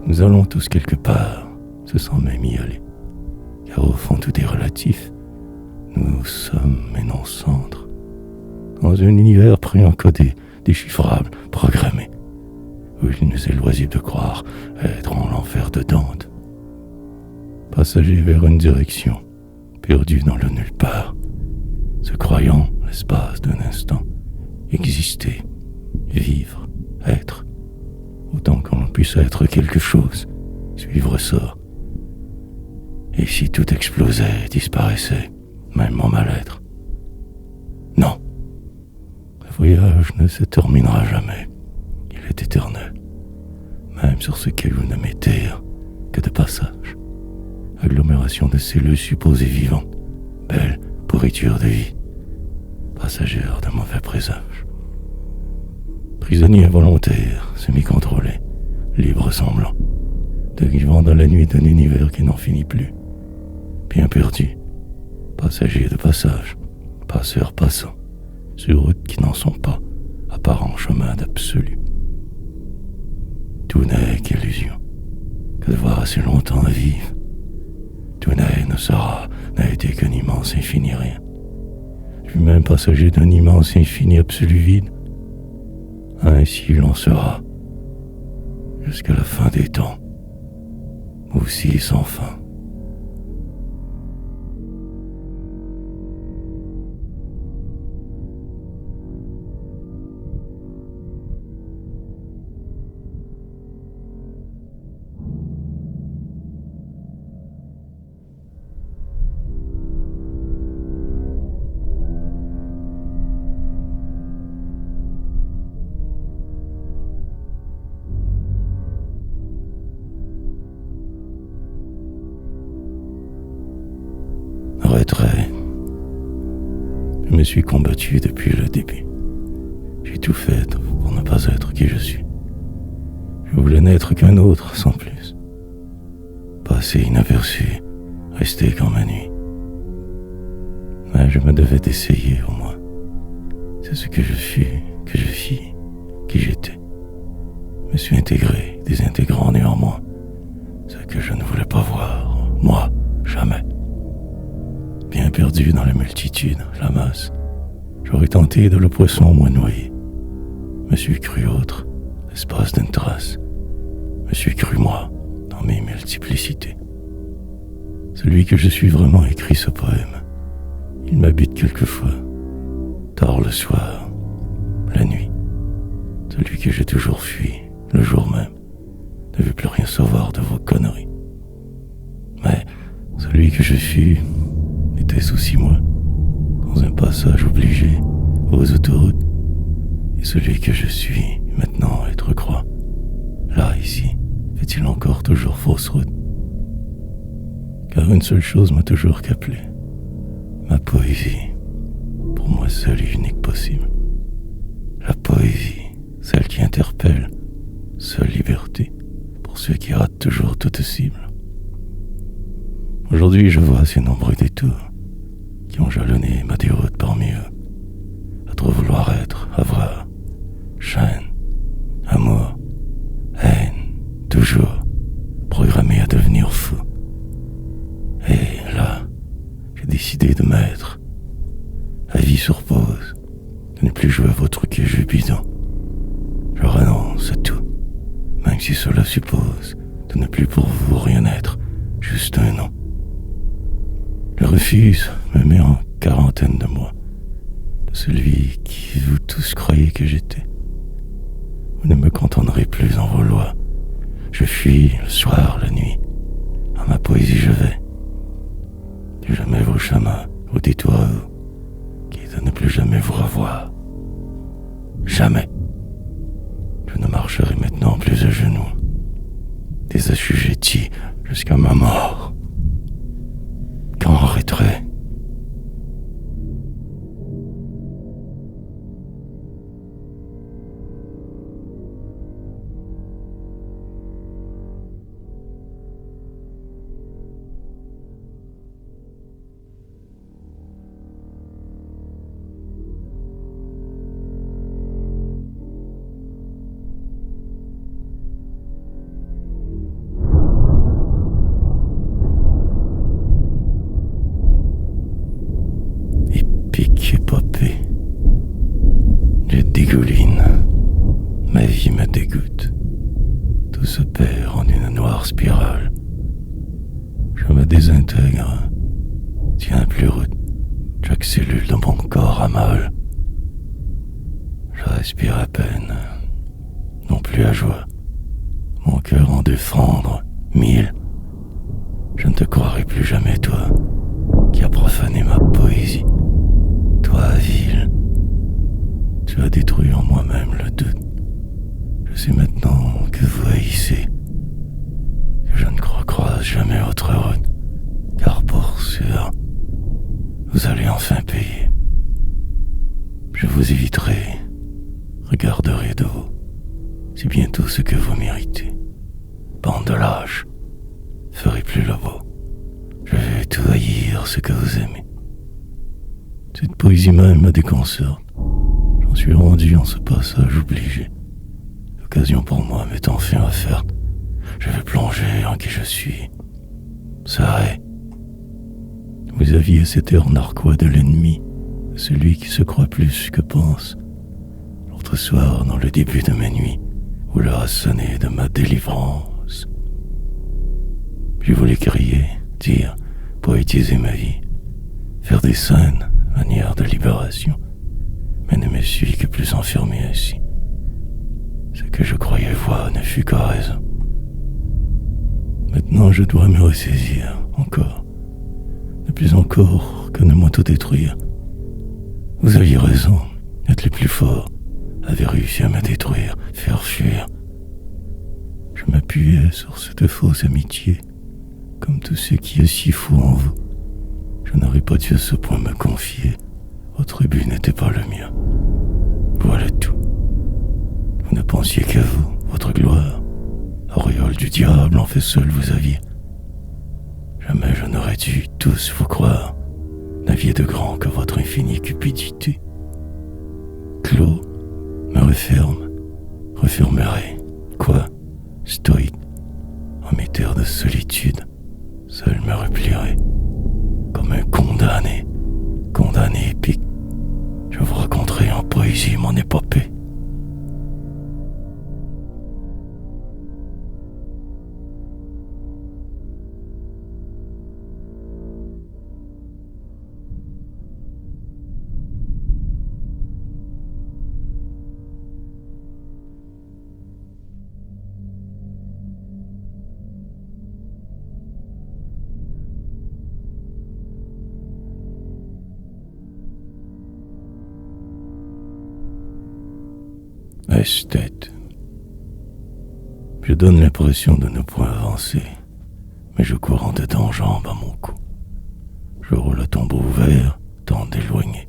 Nous allons tous quelque part, sans même y aller, car au fond tout est relatif, nous sommes et non centres, dans un univers préencodé, déchiffrable, programmé, où il nous est loisible de croire être en l'enfer de Dante. Passager vers une direction, perdu dans le nulle part, se croyant, l'espace d'un instant, exister, vivre, être, autant qu'on puisse être quelque chose, suivre ça. Et si tout explosait, disparaissait, même mon mal-être? Non, le voyage ne se terminera jamais. Il est éternel, même sur ce qu'est une terre que de passage, agglomération de cellules supposées vivantes, belle pourriture de vie, passagère de mauvais présages, prisonnier involontaire, semi-contrôlé, libre semblant, dérivant dans la nuit d'un univers qui n'en finit plus, bien perdu, passager de passage, passeurs passants, sur routes qui n'en sont pas, apparent chemin d'absolu. Tout n'est qu'illusion, que de voir assez longtemps à vivre. Tout n'est, ne sera, n'a été qu'un immense infini rien. Je suis même passager d'un immense infini absolu vide. Ainsi l'on sera, jusqu'à la fin des temps, aussi sans fin. suis combattu depuis le début. J'ai tout fait pour ne pas être qui je suis. Je voulais n'être qu'un autre, sans plus. Passer inaperçu, rester comme ma nuit. Mais je me devais d'essayer au moins. C'est ce que je fus, que je fis, qui j'étais. Je me suis intégré, désintégrant néanmoins ce que je ne voulais pas voir, moi, jamais. Bien perdu dans la multitude, la masse, j'aurais tenté de le poisson moins noyé. Me suis cru autre, l'espace d'une trace. Me suis cru moi, dans mes multiplicités. Celui que je suis vraiment écrit ce poème. Il m'habite quelquefois, tard le soir, la nuit. Celui que j'ai toujours fui, le jour même, ne veut plus rien savoir de vos conneries. Mais celui que je fus, était aussi moi, dans un passage obligé aux autoroutes. Et celui que je suis, maintenant être croix, là, ici, fait-il encore toujours fausse route? Car une seule chose m'a toujours qu'appelé, ma poésie, pour moi seule et unique possible. La poésie, celle qui interpelle, seule liberté, pour ceux qui ratent toujours toute cible. Aujourd'hui, je vois ces nombreux détours qui ont jalonné ma déroute parmi eux, à trop vouloir être, avoir, chaîne, amour, haine, toujours programmé à devenir fou. Et là, j'ai décidé de mettre la vie sur pause, de ne plus jouer à vos trucs et jeux bidons. Je renonce à tout, même si cela suppose de ne plus pour vous rien être, juste un nom. Je refuse me met en quarantaine de mois, de celui qui vous tous croyez que j'étais. Vous ne me cantonnerez plus en vos lois. Je fuis le soir, la nuit. À ma poésie je vais. Plus jamais vos chemins, vos détours à vous, quitte à ne plus jamais vous revoir. Jamais. Je ne marcherai maintenant plus à genoux, des assujettis jusqu'à ma mort. Quand arrêterai? Épopée. Je dégouline. Ma vie me dégoûte. Tout se perd en une noire spirale. Je me désintègre. Tiens plus route. Chaque cellule de mon corps a mal. Je respire à peine. Non plus à joie. Mon cœur en défendre 1000. Je ne te croirai plus jamais, toi, qui as profané ma poésie. Toi, ville, tu as détruit en moi-même le doute. Je sais maintenant que vous haïssez, que je ne croise jamais votre route, car pour sûr, vous allez enfin payer. Je vous éviterai, regarderai de vous. C'est bientôt ce que vous méritez. Bande de lâches, ferez plus le beau. Je vais tout haïr ce que vous aimez. Cette poésie même me déconcerte. J'en suis rendu en ce passage obligé. L'occasion pour moi m'est enfin offerte. Je vais plonger en qui je suis. Ça est. Vous aviez cet air narquois de l'ennemi, celui qui se croit plus que pense. L'autre soir, dans le début de mes nuits, où l'heure a sonné de ma délivrance. Je voulais crier, dire, poétiser ma vie, faire des scènes, manière de libération, mais ne me suis que plus enfermé ainsi. Ce que je croyais voir ne fut que raison. Maintenant je dois me ressaisir, encore, de plus encore que ne m'auto-détruire. Vous aviez raison, êtes les plus forts, avez réussi à me détruire, faire fuir. Je m'appuyais sur cette fausse amitié, comme tout ce qui est si fou en vous. Je n'aurais pas dû à ce point me confier Votre but n'était pas le mien. Voilà tout. Vous ne pensiez qu'à vous, votre gloire. Auréole du diable, en fait seul vous aviez. Jamais je n'aurais dû tous vous croire. N'aviez de grand que votre infinie cupidité. Clos, me refermerai. Quoi? Stoïque, en mes terres de solitude, seul me replierai. Comme un condamné épique, je vous raconterai en poésie mon épopée. Esthète. Je donne l'impression de ne point avancer, mais je cours en dedans jambes à mon cou. Je roule à tombeau ouvert, tant d'éloigner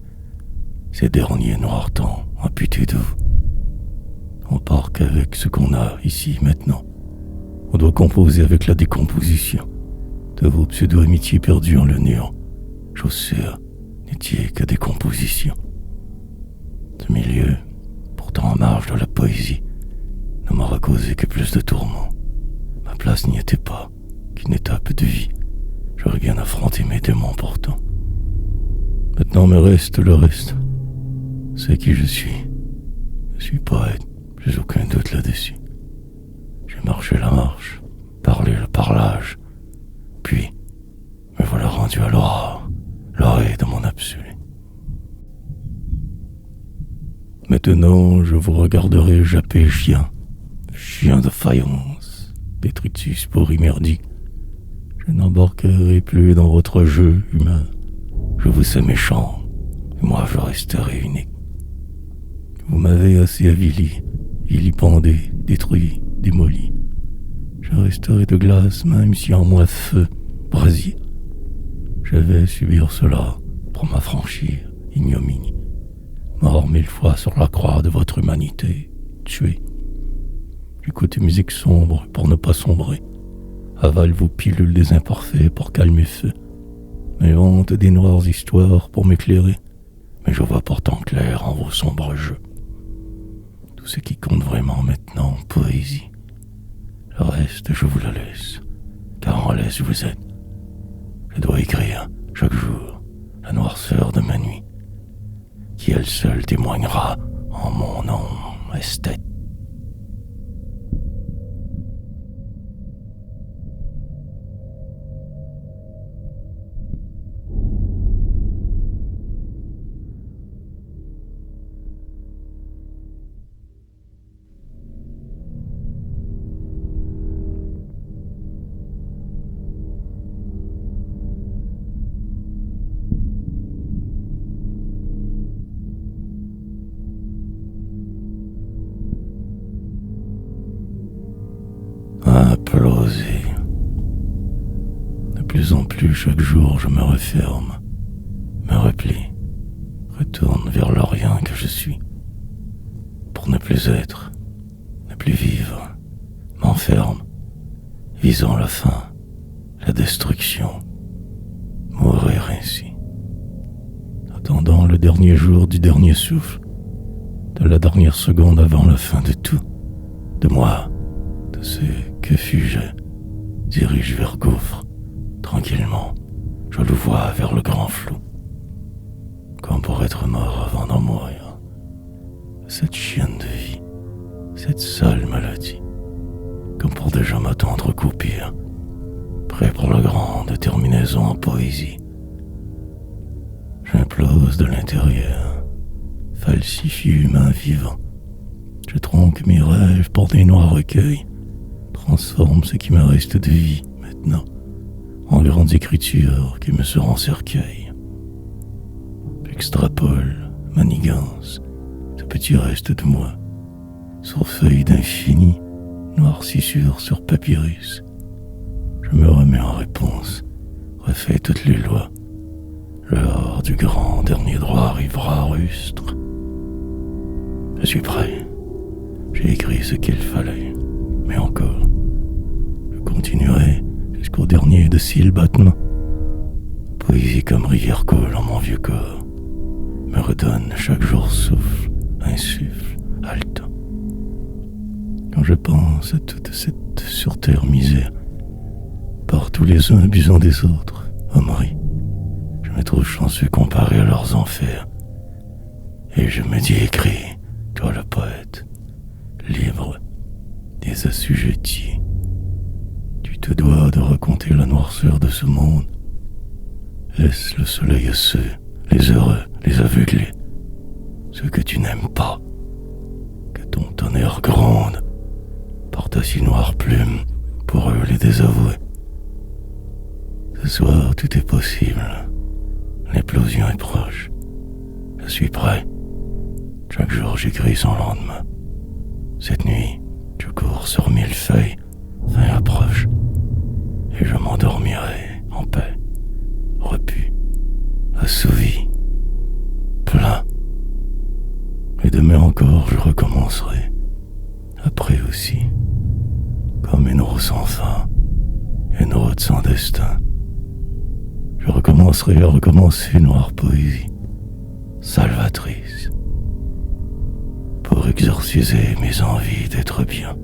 ces derniers noirs temps amputés de vous. On part qu'avec ce qu'on a ici maintenant. On doit composer avec la décomposition de vos pseudo-amitiés perdues en le néant. Chaussures n'étiez que décomposition. Ce milieu, pourtant en marge de la poésie, ne m'aura causé que plus de tourments. Ma place n'y était pas, qu'une étape de vie. J'aurais bien affronté mes démons pourtant. Maintenant me reste le reste. C'est qui je suis. Je suis poète, j'ai aucun doute là-dessus. J'ai marché la marche, parlé le parlage, puis me voilà rendu à l'aura, l'oreille de mon absolu. Maintenant, je vous regarderai japper chien de faïence, pétritus pourri-merdique. Je n'embarquerai plus dans votre jeu humain. Je vous sais méchant, et moi je resterai unique. Vous m'avez assez avili, vilipendé, détruit, démoli. Je resterai de glace même si en moi feu, brasier. Je vais subir cela pour m'affranchir, ignominie. Mort 1000 fois sur la croix de votre humanité, tué. J'écoute musique sombre pour ne pas sombrer. Avale vos pilules des imparfaits pour calmer feu. M'invente des noires histoires pour m'éclairer. Mais je vois pourtant clair en vos sombres jeux. Tout ce qui compte vraiment maintenant, poésie. Le reste, je vous le laisse, car en laisse vous êtes. Je dois écrire, chaque jour, la noirceur de ma nuit, qui elle seule témoignera en mon nom esthète. Implosé. De plus en plus, chaque jour, je me referme, me replie, retourne vers le rien que je suis. Pour ne plus être, ne plus vivre, m'enferme, visant la fin, la destruction, mourir ainsi. Attendant le dernier jour du dernier souffle, de la dernière seconde avant la fin de tout, de moi, de ce que fus-je, dirige vers gouffre, tranquillement, je le vois vers le grand flou. Comme pour être mort avant d'en mourir. Cette chienne de vie, cette sale maladie, comme pour déjà m'attendre croupir, prêt pour la grande terminaison en poésie. J'implose de l'intérieur, falsifie humain vivant. Je tronque mes rêves pour des noirs recueils, transforme ce qui me reste de vie maintenant en grandes écritures qui me seront cercueil. J'extrapole, manigance, ce petit reste de moi, sur feuilles d'infini, noircissures sur papyrus. Je me remets en réponse, refais toutes les lois, L'heure du grand dernier droit arrivera rustre. Je suis prêt. J'ai écrit ce qu'il fallait. Mais encore, je continuerai jusqu'au dernier de 6 battements. Poésie comme rivière coule en mon vieux corps, me redonne chaque jour souffle, insuffle, haletant. Quand je pense à toute cette sur terre misère, par tous les uns abusant des autres, homerie, je me trouve chanceux comparé à leurs enfers. Et je me dis écris, toi le poète, libre des assujettis. Tu te dois de raconter la noirceur de ce monde. Laisse le soleil à ceux, les heureux, les aveuglés, ceux que tu n'aimes pas. Que ton tonnerre gronde par ta si noire plume pour eux les désavoués. Ce soir tout est possible. L'éclosion est proche. Je suis prêt. Chaque jour j'écris son lendemain. Cette nuit, je cours sur 1000 feuilles. Fin approche. Et je m'endormirai en paix. Repu, assouvi, plein. Et demain encore je recommencerai. Après aussi. Comme une roue sans fin. Une route sans destin. Je recommencerai à recommencer noire poésie, salvatrice, pour exorciser mes envies d'être bien.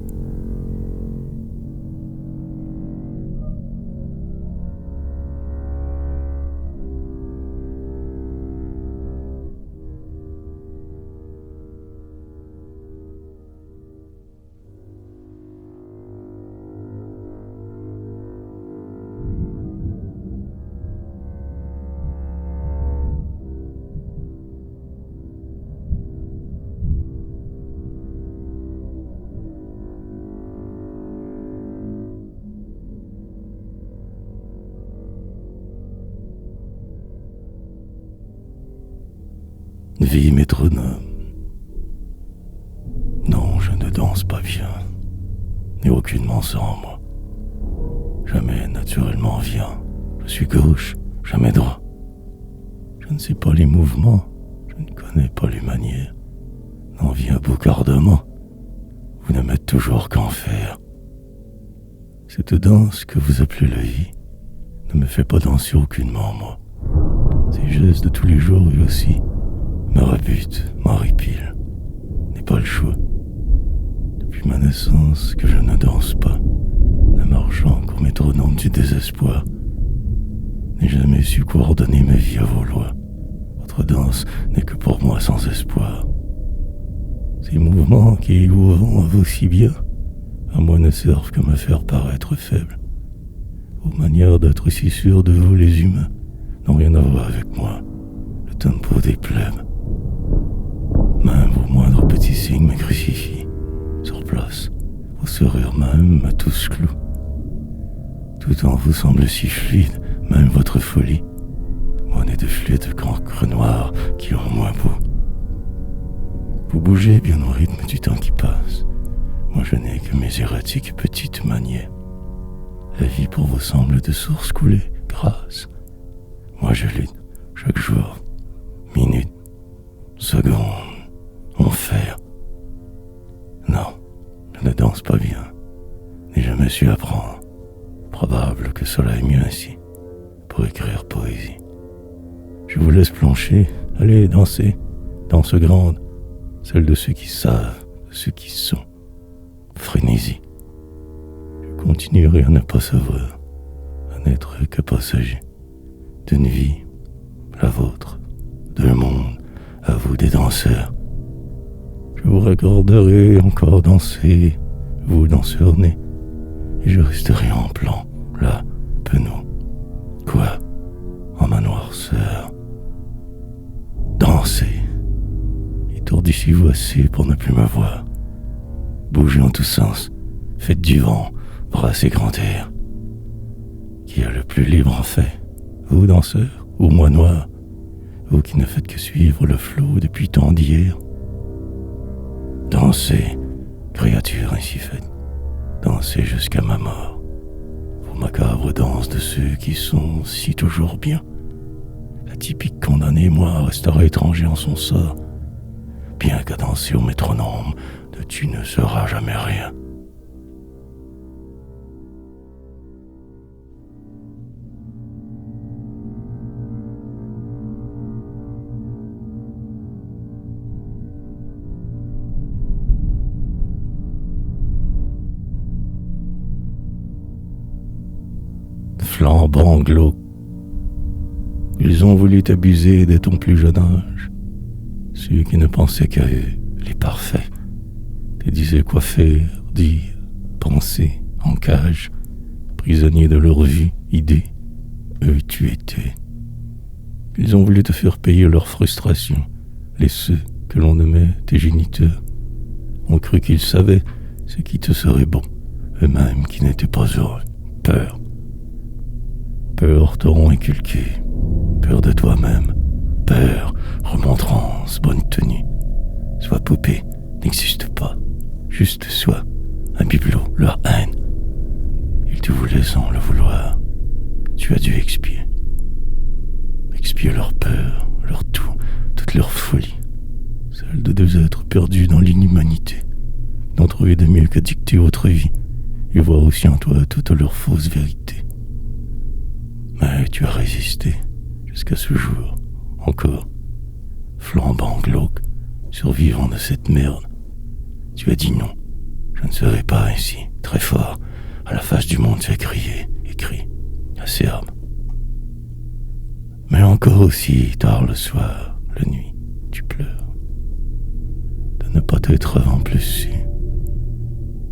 Vie métronome. Non, je ne danse pas bien, ni aucunement sans moi. Jamais naturellement vient. Je suis gauche, jamais droit. Je ne sais pas les mouvements, je ne connais pas les manières. N'en vient boucardement. Vous ne m'êtes toujours qu'en faire. Cette danse que vous appelez la vie ne me fait pas danser aucunement, moi. Ces gestes de tous les jours, eux aussi, me rebute, m'horripile. N'est pas le choix. Depuis ma naissance que je ne danse pas, ne marchant qu'au métronome du désespoir, n'ai jamais su coordonner ma vie à vos lois. Votre danse n'est que pour moi sans espoir. Ces mouvements qui vous vont à vous si bien, à moi ne servent qu'à me faire paraître faible. Vos manières d'être si sûrs de vous les humains n'ont rien à voir avec moi, le tempo des plèbes. Même vos moindres petits signes me crucifient. Sur place, vos serrures même me tous clouent. Tout en vous semble si fluide, même votre folie, monnaie de fluide cancre noir qui ont moins beau. Vous bougez bien au rythme du temps qui passe. Moi je n'ai que mes erratiques petites manières. La vie pour vous semble de source coulée, grâce. Moi je lutte, chaque jour, minute, seconde, enfer. Non, je ne danse pas bien, ni je me suis apprendre. Probable que cela est mieux ainsi, pour écrire poésie. Je vous laisse plancher, allez danser, danse grande, celle de ceux qui savent, de ceux qui sont. Frénésie. Je continuerai à ne pas savoir, à n'être que passager d'une vie, la vôtre, d'un monde, à vous des danseurs. Je vous regarderai encore danser, vous danseurs nés, et je resterai en plan, là, penaud. Quoi, en ma noirceur. Dansez, étourdissez-vous assez pour ne plus me voir. Bougez en tous sens, faites du vent, brassez grand air. Qui est le plus libre en fait, vous danseurs ou moi noir, vous qui ne faites que suivre le flot depuis tant d'hier? Dansez, créatures ainsi faites, dansez jusqu'à ma mort, vos macabres danses de ceux qui sont si toujours bien. Atypique condamné, moi, resterai étranger en son sort. Bien cadencé au métronome, de tu ne seras jamais rien. Flambant glauque. Ils ont voulu t'abuser dès ton plus jeune âge. Ceux qui ne pensaient qu'à eux, les parfaits, te disaient quoi faire, dire, penser, en cage, prisonniers de leur vie, idée. Eux, tu étais. Ils ont voulu te faire payer leurs frustrations. Les ceux que l'on nommait tes géniteurs ont cru qu'ils savaient ce qui te serait bon, eux-mêmes qui n'étaient pas heureux. Peur. Peur t'auront inculqué. Peur de toi-même. Peur, remontrance, bonne tenue. Sois poupée, n'existe pas. Juste sois un bibelot, leur haine. Ils te voulaient sans le vouloir. Tu as dû expier. Expier leur peur, leur tout, toute leur folie. Celle de deux êtres perdus dans l'inhumanité, n'ont trouvé de mieux qu'à dicter autre vie et voir aussi en toi toute leur fausse vérité. Mais tu as résisté jusqu'à ce jour, encore, flambant glauque, survivant de cette merde. Tu as dit non, je ne serai pas ainsi, très fort, à la face du monde tu as crié, écrit, acerbe. Mais encore aussi, tard le soir, la nuit, tu pleures. De ne pas t'être avant plus su,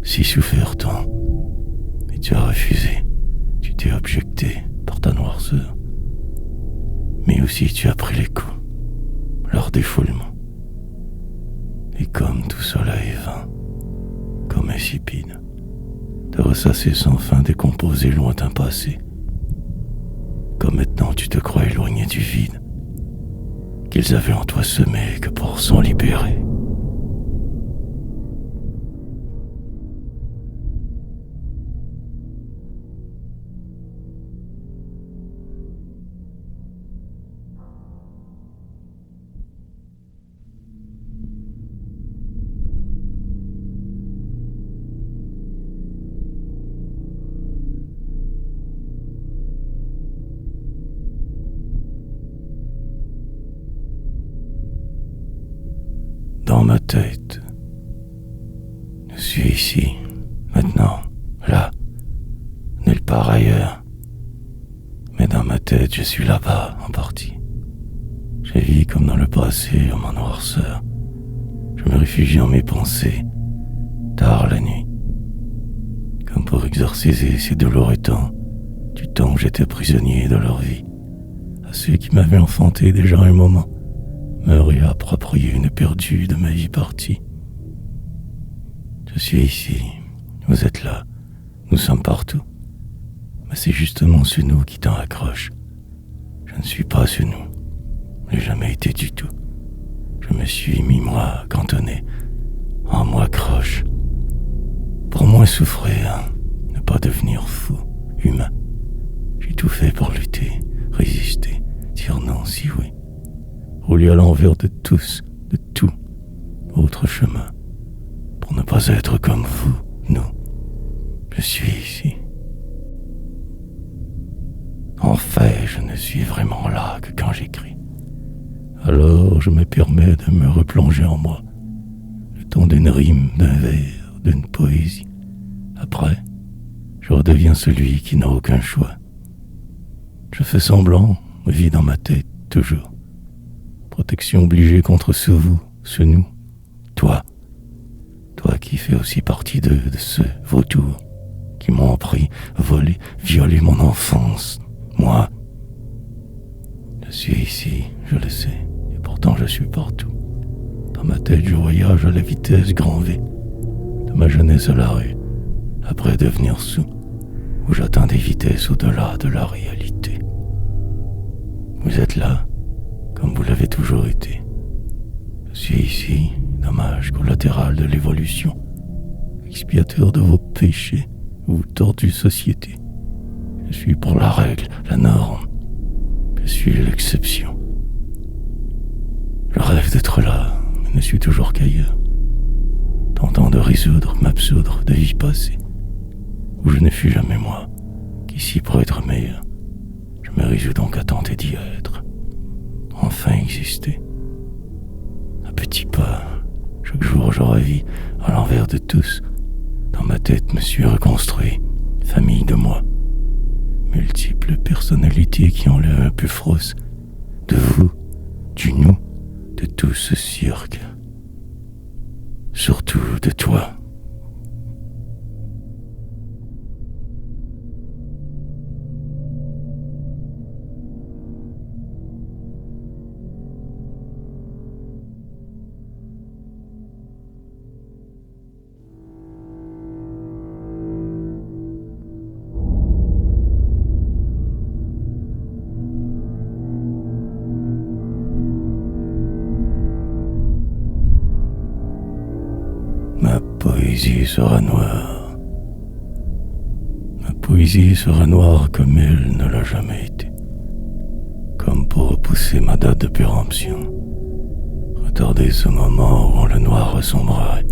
si souffert tant, et tu as refusé, tu t'es objecté par ta noirceur. Mais aussi tu as pris les coups, leur défoulement. Et comme tout cela est vain, comme insipide, de ressasser sans fin décomposé lointain passé, comme maintenant tu te crois éloigné du vide qu'ils avaient en toi semé que pour s'en libérer. Dans ma tête, je suis ici, maintenant, là, nulle part ailleurs. Mais dans ma tête, je suis là-bas, en partie. Je vis comme dans le passé, en ma noirceur. Je me réfugie en mes pensées, tard la nuit. Comme pour exorciser ces douloureux temps, du temps où j'étais prisonnier de leur vie. À ceux qui m'avaient enfanté déjà un moment, me réapproprier une perdue de ma vie partie. Je suis ici, vous êtes là, nous sommes partout. Mais c'est justement ce nous qui t'en accroche. Je ne suis pas ce nous, je n'ai jamais été du tout. Je me suis mis moi cantonné, en moi croche. Pour moins souffrir, ne pas devenir fou, humain. J'ai tout fait pour lutter, résister, dire non si oui. Rouler à l'envers de tous, de tout, autre chemin, pour ne pas être comme vous, nous. Je suis ici. En fait, je ne suis vraiment là que quand j'écris. Alors je me permets de me replonger en moi, le ton d'une rime, d'un vers, d'une poésie. Après, je redeviens celui qui n'a aucun choix. Je fais semblant, vis dans ma tête, toujours. Protection obligée contre ce vous, ce nous, toi. Toi qui fais aussi partie de ce vautour qui m'ont pris, volé, violé mon enfance. Moi, je suis ici, je le sais, et pourtant je suis partout. Dans ma tête, je voyage à la vitesse grand V, de ma jeunesse à la rue, après devenir sous, où j'atteins des vitesses au-delà de la réalité. Vous êtes là, comme vous l'avez toujours été. Je suis ici, dommage collatéral de l'évolution, expiateur de vos péchés, vous tordue société. Je suis pour la règle, la norme. Je suis l'exception. Je rêve d'être là, mais ne suis toujours qu'ailleurs, tentant de résoudre, m'absoudre de vie passée, où je ne fus jamais moi, qu'ici pour être meilleur, je me résous donc à tenter d'y être, enfin exister. À petits pas, chaque jour je revis, à l'envers de tous, dans ma tête me suis reconstruit, famille de moi, multiples personnalités qui ont l'air un peu fausses, de vous, du nous, de tout ce cirque, surtout de toi. Ma poésie sera noire. Ma poésie sera noire comme elle ne l'a jamais été. Comme pour repousser ma date de péremption. Retarder ce moment où le noir ressombrerait.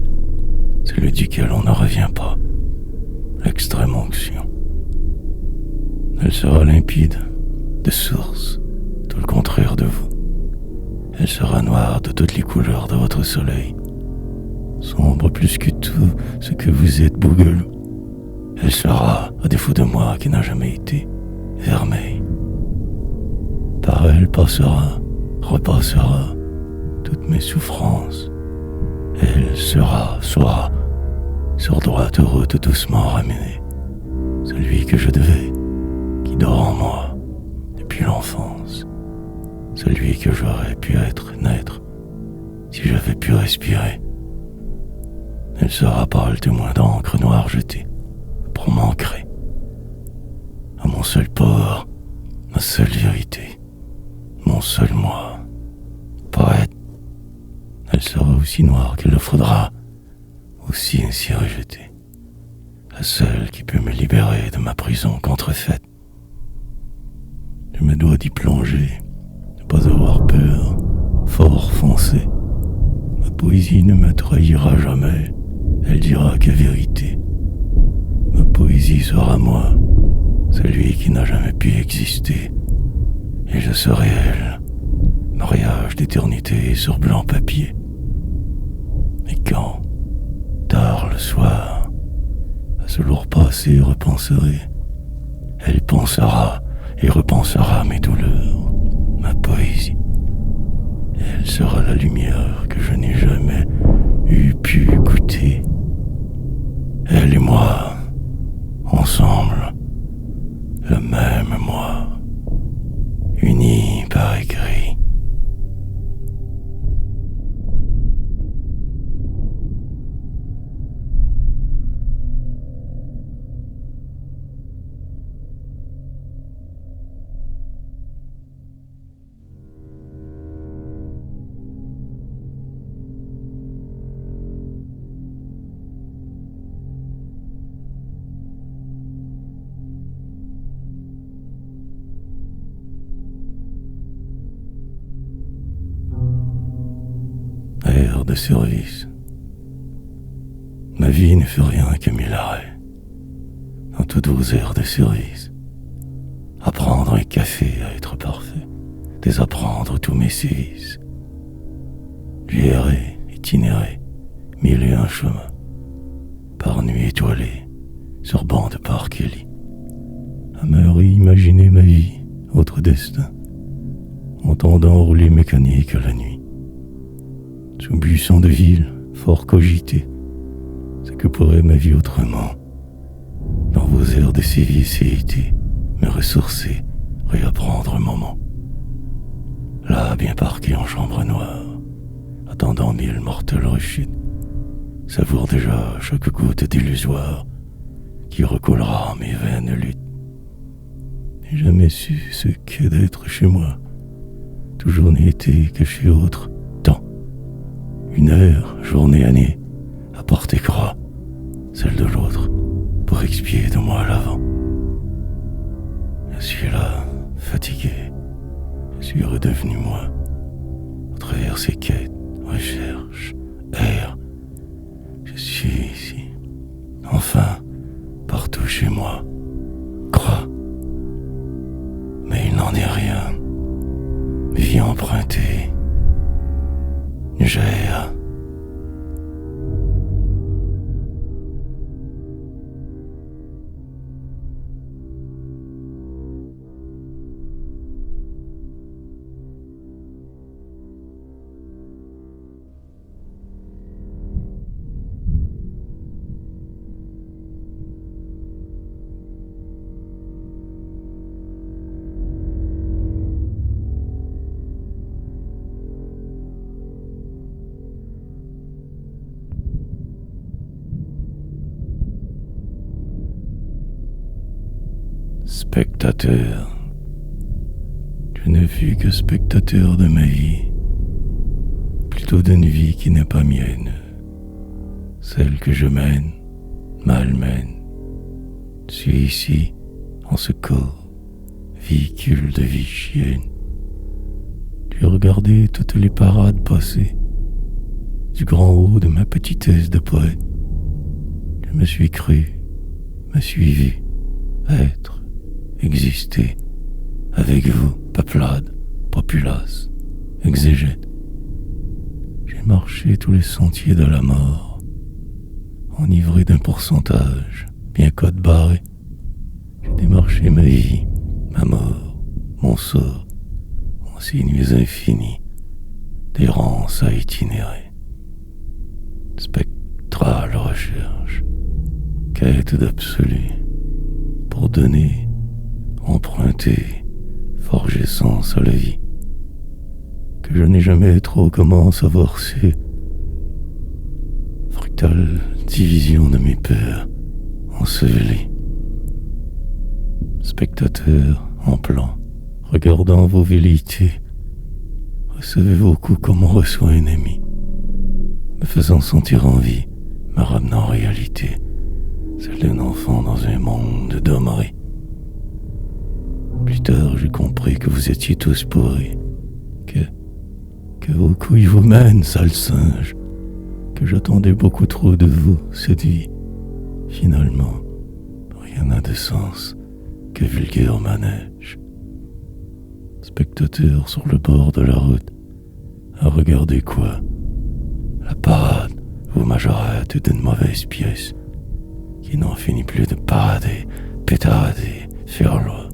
Celui duquel on ne revient pas. L'extrême onction. Elle sera limpide, de source, tout le contraire de vous. Elle sera noire de toutes les couleurs de votre soleil. Sombre plus que tout ce que vous êtes, Bougueulou. Elle sera, à défaut de moi qui n'a jamais été, vermeille. Par elle passera, repassera toutes mes souffrances. Elle sera, soit, sur droite route doucement ramenée, celui que je devais, qui dort en moi depuis l'enfance, celui que j'aurais pu être, naître, si j'avais pu respirer. Elle sera par le témoin d'encre noire jetée pour m'ancrer à mon seul port, ma seule vérité, mon seul moi, poète. Elle sera aussi noire qu'il le faudra, aussi ainsi rejetée, la seule qui peut me libérer de ma prison contrefaite. Je me dois d'y plonger, ne pas avoir peur, fort foncé. Ma poésie ne me trahira jamais. Elle dira que vérité. Ma poésie sera moi, celui qui n'a jamais pu exister. Et je serai elle, mariage d'éternité sur blanc papier. Et quand, tard le soir, à ce lourd passé repenserai, elle pensera et repensera mes douleurs, ma poésie. Et elle sera la lumière que je n'ai jamais pu goûter. Elle et moi, ensemble, le même moi, unis par écrit. Air de service. Ma vie ne fait rien que mille arrêts. Dans toutes vos aires de service. Apprendre un café à être parfait. Désapprendre tous mes sévices. J'ai erré, itinéré, mille et un chemins. Par nuit étoilée, sur banc de parc et lit. À me réimaginer ma vie, autre destin. Entendant rouler mécanique la nuit. Sous buisson de ville, fort cogité, ce que pourrait ma vie autrement. Dans vos airs de civilisité, me ressourcer, réapprendre un moment. Là, bien parqué en chambre noire, attendant mille mortelles rechutes, savoure déjà chaque goutte d'illusoire qui recollera mes vaines luttes. N'ai jamais su ce qu'est d'être chez moi, toujours n'ai été que chez autre. Une heure, journée, année, à porter croix, celle de l'autre, pour expier de moi l'avant. Je suis là, fatigué, redevenu moi. Au travers ces quêtes, recherches, erreurs, je suis ici. Enfin, partout chez moi. Crois. Mais il n'en est rien. Vie empruntée. Gère. Spectateur. Je ne fus que spectateur de ma vie, plutôt d'une vie qui n'est pas mienne. Celle que je mène, malmène. Je suis ici, en ce corps, véhicule de vie chienne. J'ai regardé toutes les parades passer, du grand haut de ma petitesse de poète. Je me suis cru, me suis vu, être, exister, avec vous, peuplade, populace, exégète. J'ai marché tous les sentiers de la mort, enivré d'un pourcentage, bien code barré. J'ai démarché ma vie, ma mort, mon sort, en signes infinis, d'errance à itinérer. Spectrale recherche, quête d'absolu, pour donner, emprunter, forger sens à la vie, que je n'ai jamais trop comment savoir su. Fractale division de mes peurs, ensevelis. Spectateur en plan, regardant vos velléités, recevez vos coups comme on reçoit un ennemi, me faisant sentir en vie, me ramenant en réalité, celle d'un enfant dans un monde d'hommerie. Plus tard, j'ai compris que vous étiez tous pourris, que vos couilles vous mènent, sale singe, que j'attendais beaucoup trop de vous, cette vie. Finalement, rien n'a de sens que vulgaire manège. Spectateur sur le bord de la route, à regarder quoi? La parade, vous majorette d'une mauvaise pièce, qui n'en finit plus de parader, pétarader, faire loi,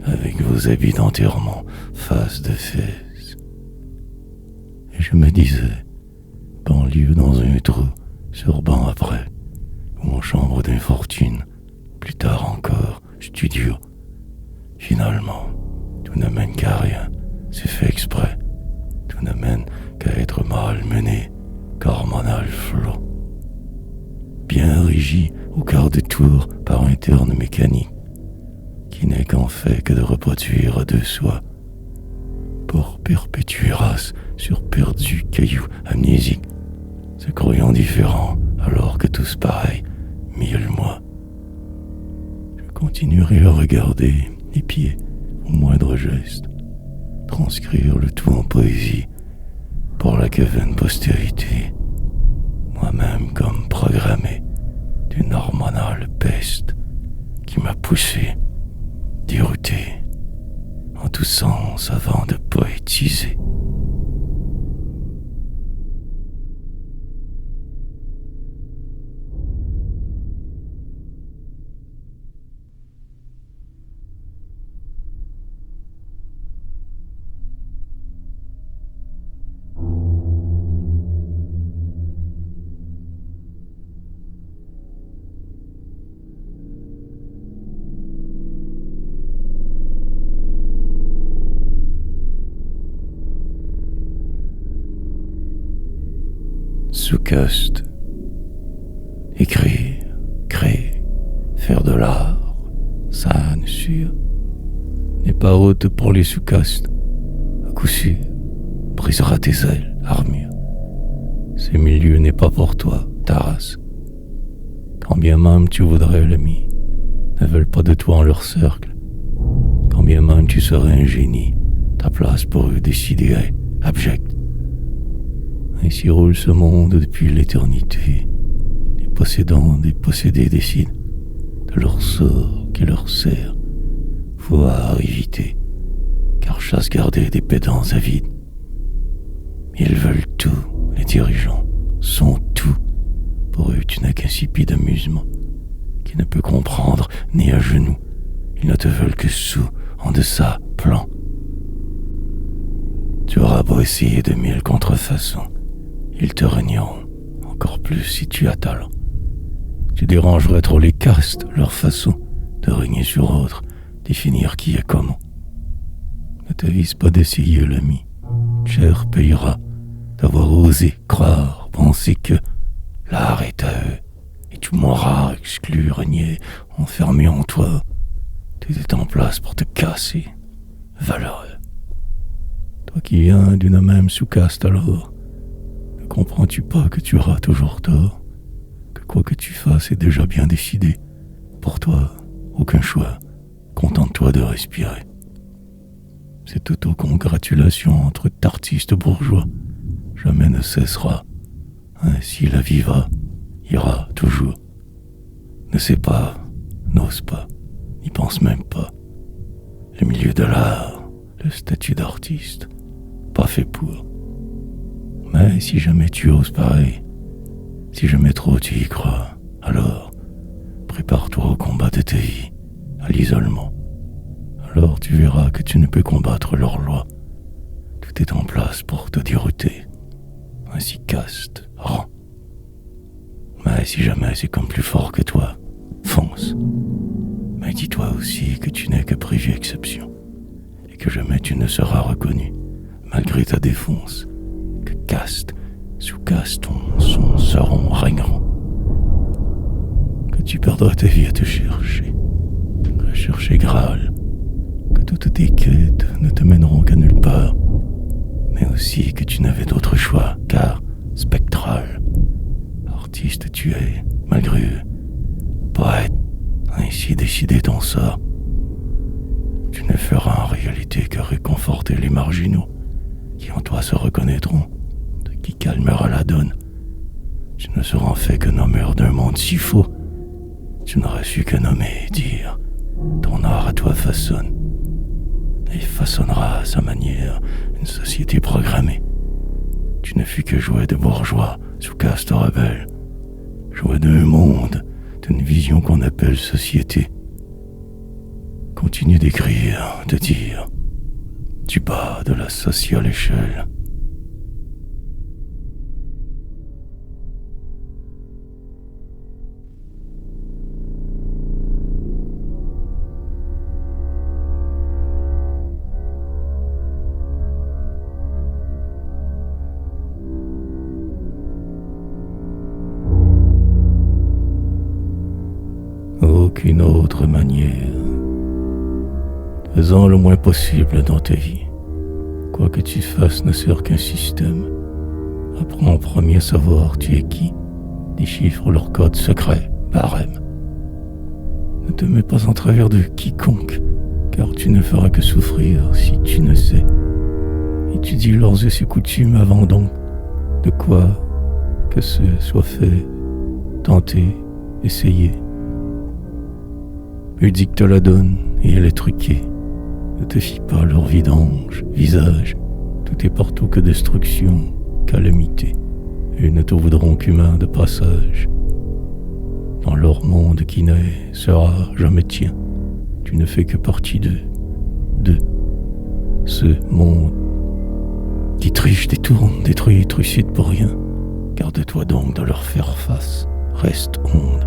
avec vos habits d'enterrement, face de fesses. Et je me disais, banlieue dans un trou, sur banc après, ou en chambre d'infortune, plus tard encore, studio. Finalement, tout ne mène qu'à rien, c'est fait exprès. Tout ne mène qu'à être mal mené, qu'hormonal flot. Bien régi au quart de tour par un terne mécanique, qui n'est qu'en fait que de reproduire de soi, pour perpétuer race sur perdu caillou amnésique, se croyant différents alors que tous pareils, 1000 mois. Je continuerai à regarder les pieds au moindre geste, transcrire le tout en poésie pour la caverne postérité, moi-même comme programmé d'une hormonale peste qui m'a poussé, dérouté, en tous sens avant de poétiser. Sous-caste. Écrire, créer, faire de l'art, ça, n'est sûr, n'est pas haute pour les sous-castes. À coup sûr, brisera tes ailes, armure. Ce milieu n'est pas pour toi, ta race. Quand bien même tu voudrais l'ami, ne veulent pas de toi en leur cercle. Quand bien même tu serais un génie, ta place pour eux décidée, abjecte. Ainsi roule ce monde depuis l'éternité. Les possédants des possédés décident de leur sort qui leur sert. Voir éviter, car chasse garder des pédants avides. Ils veulent tout, les dirigeants sont tout. Pour eux, tu n'es qu'insipide amusement, qui ne peut comprendre ni à genoux. Ils ne te veulent que sous, en deçà, plan. Tu auras beau essayer de mille contrefaçons, ils te régneront, encore plus si tu as talent. Tu dérangerais trop les castes, leur façon de régner sur autres, définir qui est comment. Ne t'avise pas d'essayer, l'ami. Cher payera d'avoir osé croire, penser que l'art est à eux, et tu mourras exclu, régné, enfermé en toi. Tout est en place pour te casser, valeureux. Toi qui viens d'une même sous-caste alors, ne comprends-tu pas que tu auras toujours tort, que quoi que tu fasses est déjà bien décidé. Pour toi, aucun choix, contente-toi de respirer. Cette autocongratulation entre artistes bourgeois jamais ne cessera. Ainsi la vie va, ira toujours. Ne sais pas, n'ose pas, n'y pense même pas. Le milieu de l'art, le statut d'artiste, pas fait pour. Mais si jamais tu oses pareil, si jamais trop tu y crois, alors prépare-toi au combat de ta vie, à l'isolement. Alors tu verras que tu ne peux combattre leur loi. Tout est en place pour te dérouter. Ainsi caste, rang. Mais si jamais c'est comme plus fort que toi, fonce. Mais dis-toi aussi que tu n'es que prévu exception, et que jamais tu ne seras reconnu, malgré ta défonce, que caste, sous-caste, seront, régneront. Que tu perdras ta vie à te chercher, Graal, que toutes tes quêtes ne te mèneront qu'à nulle part, mais aussi que tu n'avais d'autre choix, car spectral, artiste tu es, malgré eux, poète, ainsi décidé ton sort. Tu ne feras en réalité que réconforter les marginaux, qui en toi se reconnaîtront, de qui calmera la donne. Tu ne seras en fait que nommeur d'un monde si faux, tu n'auras su que nommer et dire, ton art à toi façonne, et façonnera à sa manière une société programmée. Tu ne fus que jouet de bourgeois sous caste rebelle, jouet d'un monde, d'une vision qu'on appelle société. Continue d'écrire, de dire, tu bas de la sociale échelle. Aucune autre manière. Faisant le moins possible dans ta vie. Quoi que tu fasses ne sert qu'un système. Apprends en premier à savoir tu es qui. Déchiffre leur code secret, barème. Ne te mets pas en travers de quiconque, car tu ne feras que souffrir si tu ne sais. Étudie leurs us et coutumes avant donc de quoi que ce soit fait, tenter, essayer. Ludique te la donne et elle est truquée. Ne te fie pas à leur vidange, visage. Tout est partout que destruction, calamité. Et ne te voudront qu'humain de passage. Dans leur monde qui n'est, sera jamais tien. Tu ne fais que partie de ce monde qui triche, détourne, détruit, trucide pour rien. Garde-toi donc de leur faire face. Reste onde.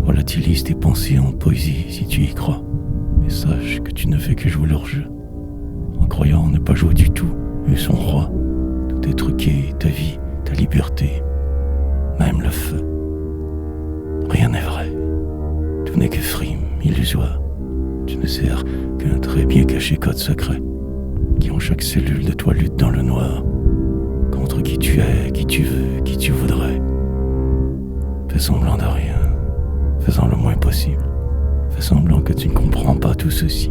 Volatilise tes pensées en poésie si tu y crois. Mais sache que tu ne fais que jouer leur jeu. En croyant ne pas jouer du tout, eux sont rois. Tout est truqué, ta vie, ta liberté, même le feu. Rien n'est vrai. Tout n'est que frime, illusoire. Tu ne sers qu'un très bien caché code secret, qui en chaque cellule de toi lutte dans le noir, contre qui tu es, qui tu veux, qui tu voudrais. Fais semblant de rien. Faisant le moins possible. Fais semblant que tu ne comprends pas tout ceci,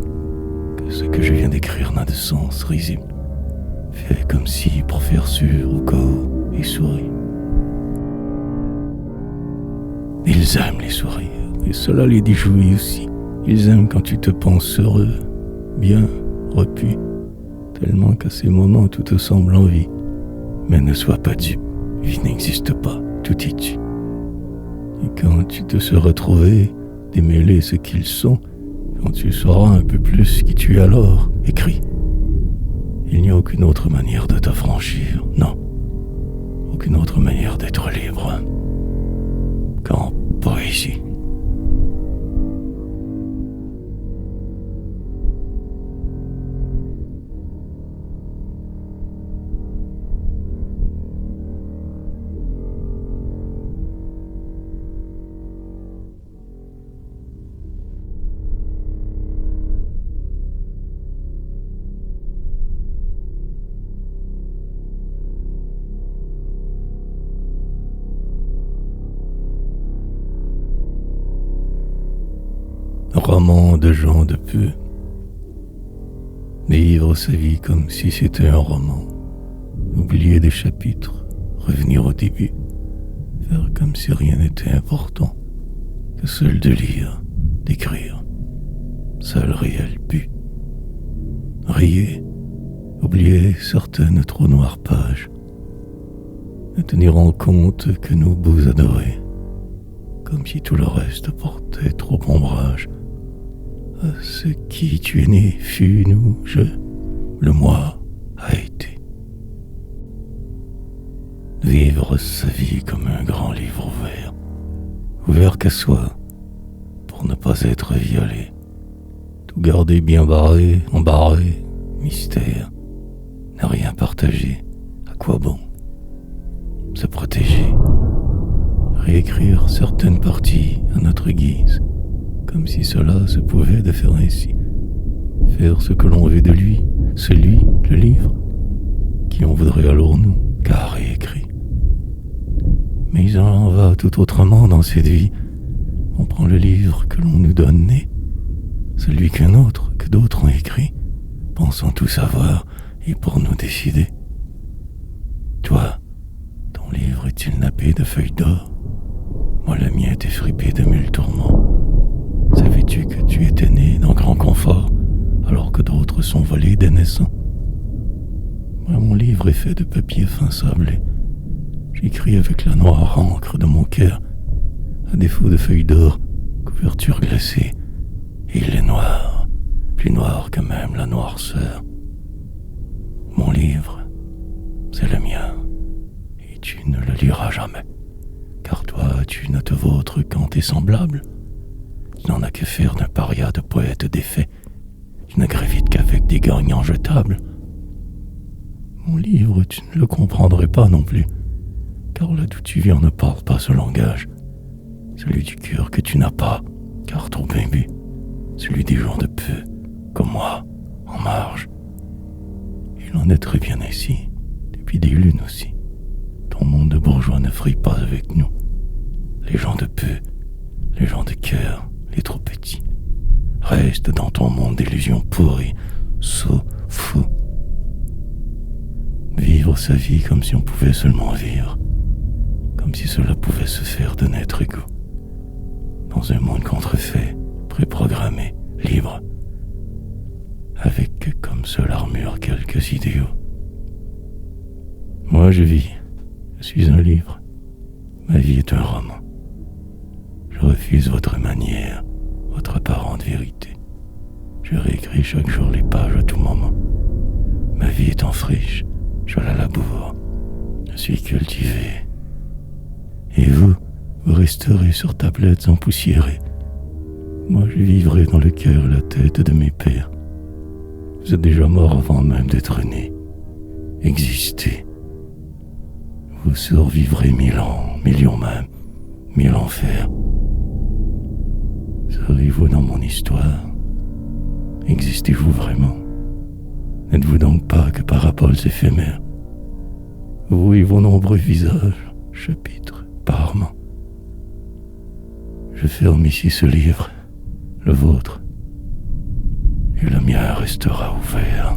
que ce que je viens d'écrire n'a de sens risible, fait comme si pour faire sûr au corps et souris. Ils aiment les sourires, et cela les déjouit aussi. Ils aiment quand tu te penses heureux, bien, repu, tellement qu'à ces moments tout te semble en vie. Mais ne sois pas dupe, vie n'existe pas, tout y tue. Et quand tu te seras trouvé, démêler ce qu'ils sont, quand tu sauras un peu plus qui tu es alors, écris. Il n'y a aucune autre manière de t'affranchir, non. Aucune autre manière d'être libre qu'en poésie. Roman de gens de peu. Vivre sa vie comme si c'était un roman. Oublier des chapitres, revenir au début. Faire comme si rien n'était important. Que seul de lire, d'écrire. Seul réel but. Rier, oublier certaines trop noires pages. Ne tenir en compte que nos beaux adorés. Comme si tout le reste portait trop ombrage. Ce qui tu es né fut nous, je, le moi a été. Vivre sa vie comme un grand livre ouvert, ouvert qu'à soi, pour ne pas être violé. Tout garder bien barré, embarré, mystère, ne rien partager, à quoi bon? Se protéger, réécrire certaines parties à notre guise. Comme si cela se pouvait de faire ainsi. Faire ce que l'on veut de lui, celui, le livre, qui en voudrait alors nous, car réécrit. Mais il en va tout autrement dans cette vie. On prend le livre que l'on nous donne né, celui qu'un autre, que d'autres ont écrit, pensant tout savoir et pour nous décider. Toi, ton livre est-il nappé de feuilles d'or? Moi, le mien est effripé de mille tourments. Savais-tu que tu étais né dans grand confort, alors que d'autres sont volés dès naissant? Moi, mon livre est fait de papier fin sablé. J'écris avec la noire encre de mon cœur, à défaut de feuilles d'or, couverture glacée, et il est noir, plus noir que même la noirceur. Mon livre, c'est le mien, et tu ne le liras jamais, car toi, tu ne te vautres qu'en tes semblables. Tu n'en as que faire d'un paria de poète défait. Tu ne grévites qu'avec des gagnants jetables. Mon livre, tu ne le comprendrais pas non plus, car là d'où tu viens ne parle pas ce langage. Celui du cœur que tu n'as pas, car trop imbu. Celui des gens de peu, comme moi, en marge. Il en est très bien ainsi, depuis des lunes aussi. Ton monde de bourgeois ne frille pas avec nous. Les gens de peu, les gens de cœur, les trop petits. Reste dans ton monde d'illusions pourries, sot, fou. Vivre sa vie comme si on pouvait seulement vivre, comme si cela pouvait se faire de naître égaux. Dans un monde contrefait, préprogrammé, libre, avec comme seule armure quelques idéaux. Moi je vis, je suis un livre, ma vie est un roman. Je refuse votre manière, votre apparente vérité. Je réécris chaque jour les pages à tout moment. Ma vie est en friche, je la laboure, je suis cultivé. Et vous, vous resterez sur tablettes empoussiérées. Moi, je vivrai dans le cœur et la tête de mes pères. Vous êtes déjà morts avant même d'être nés. Existez. Vous survivrez 1000 ans, millions même, 1000 enfers. Serez-vous dans mon histoire? Existez-vous vraiment? N'êtes-vous donc pas que paraboles éphémères? Vous et vos nombreux visages, chapitres, parements. Je ferme ici ce livre, le vôtre, et le mien restera ouvert.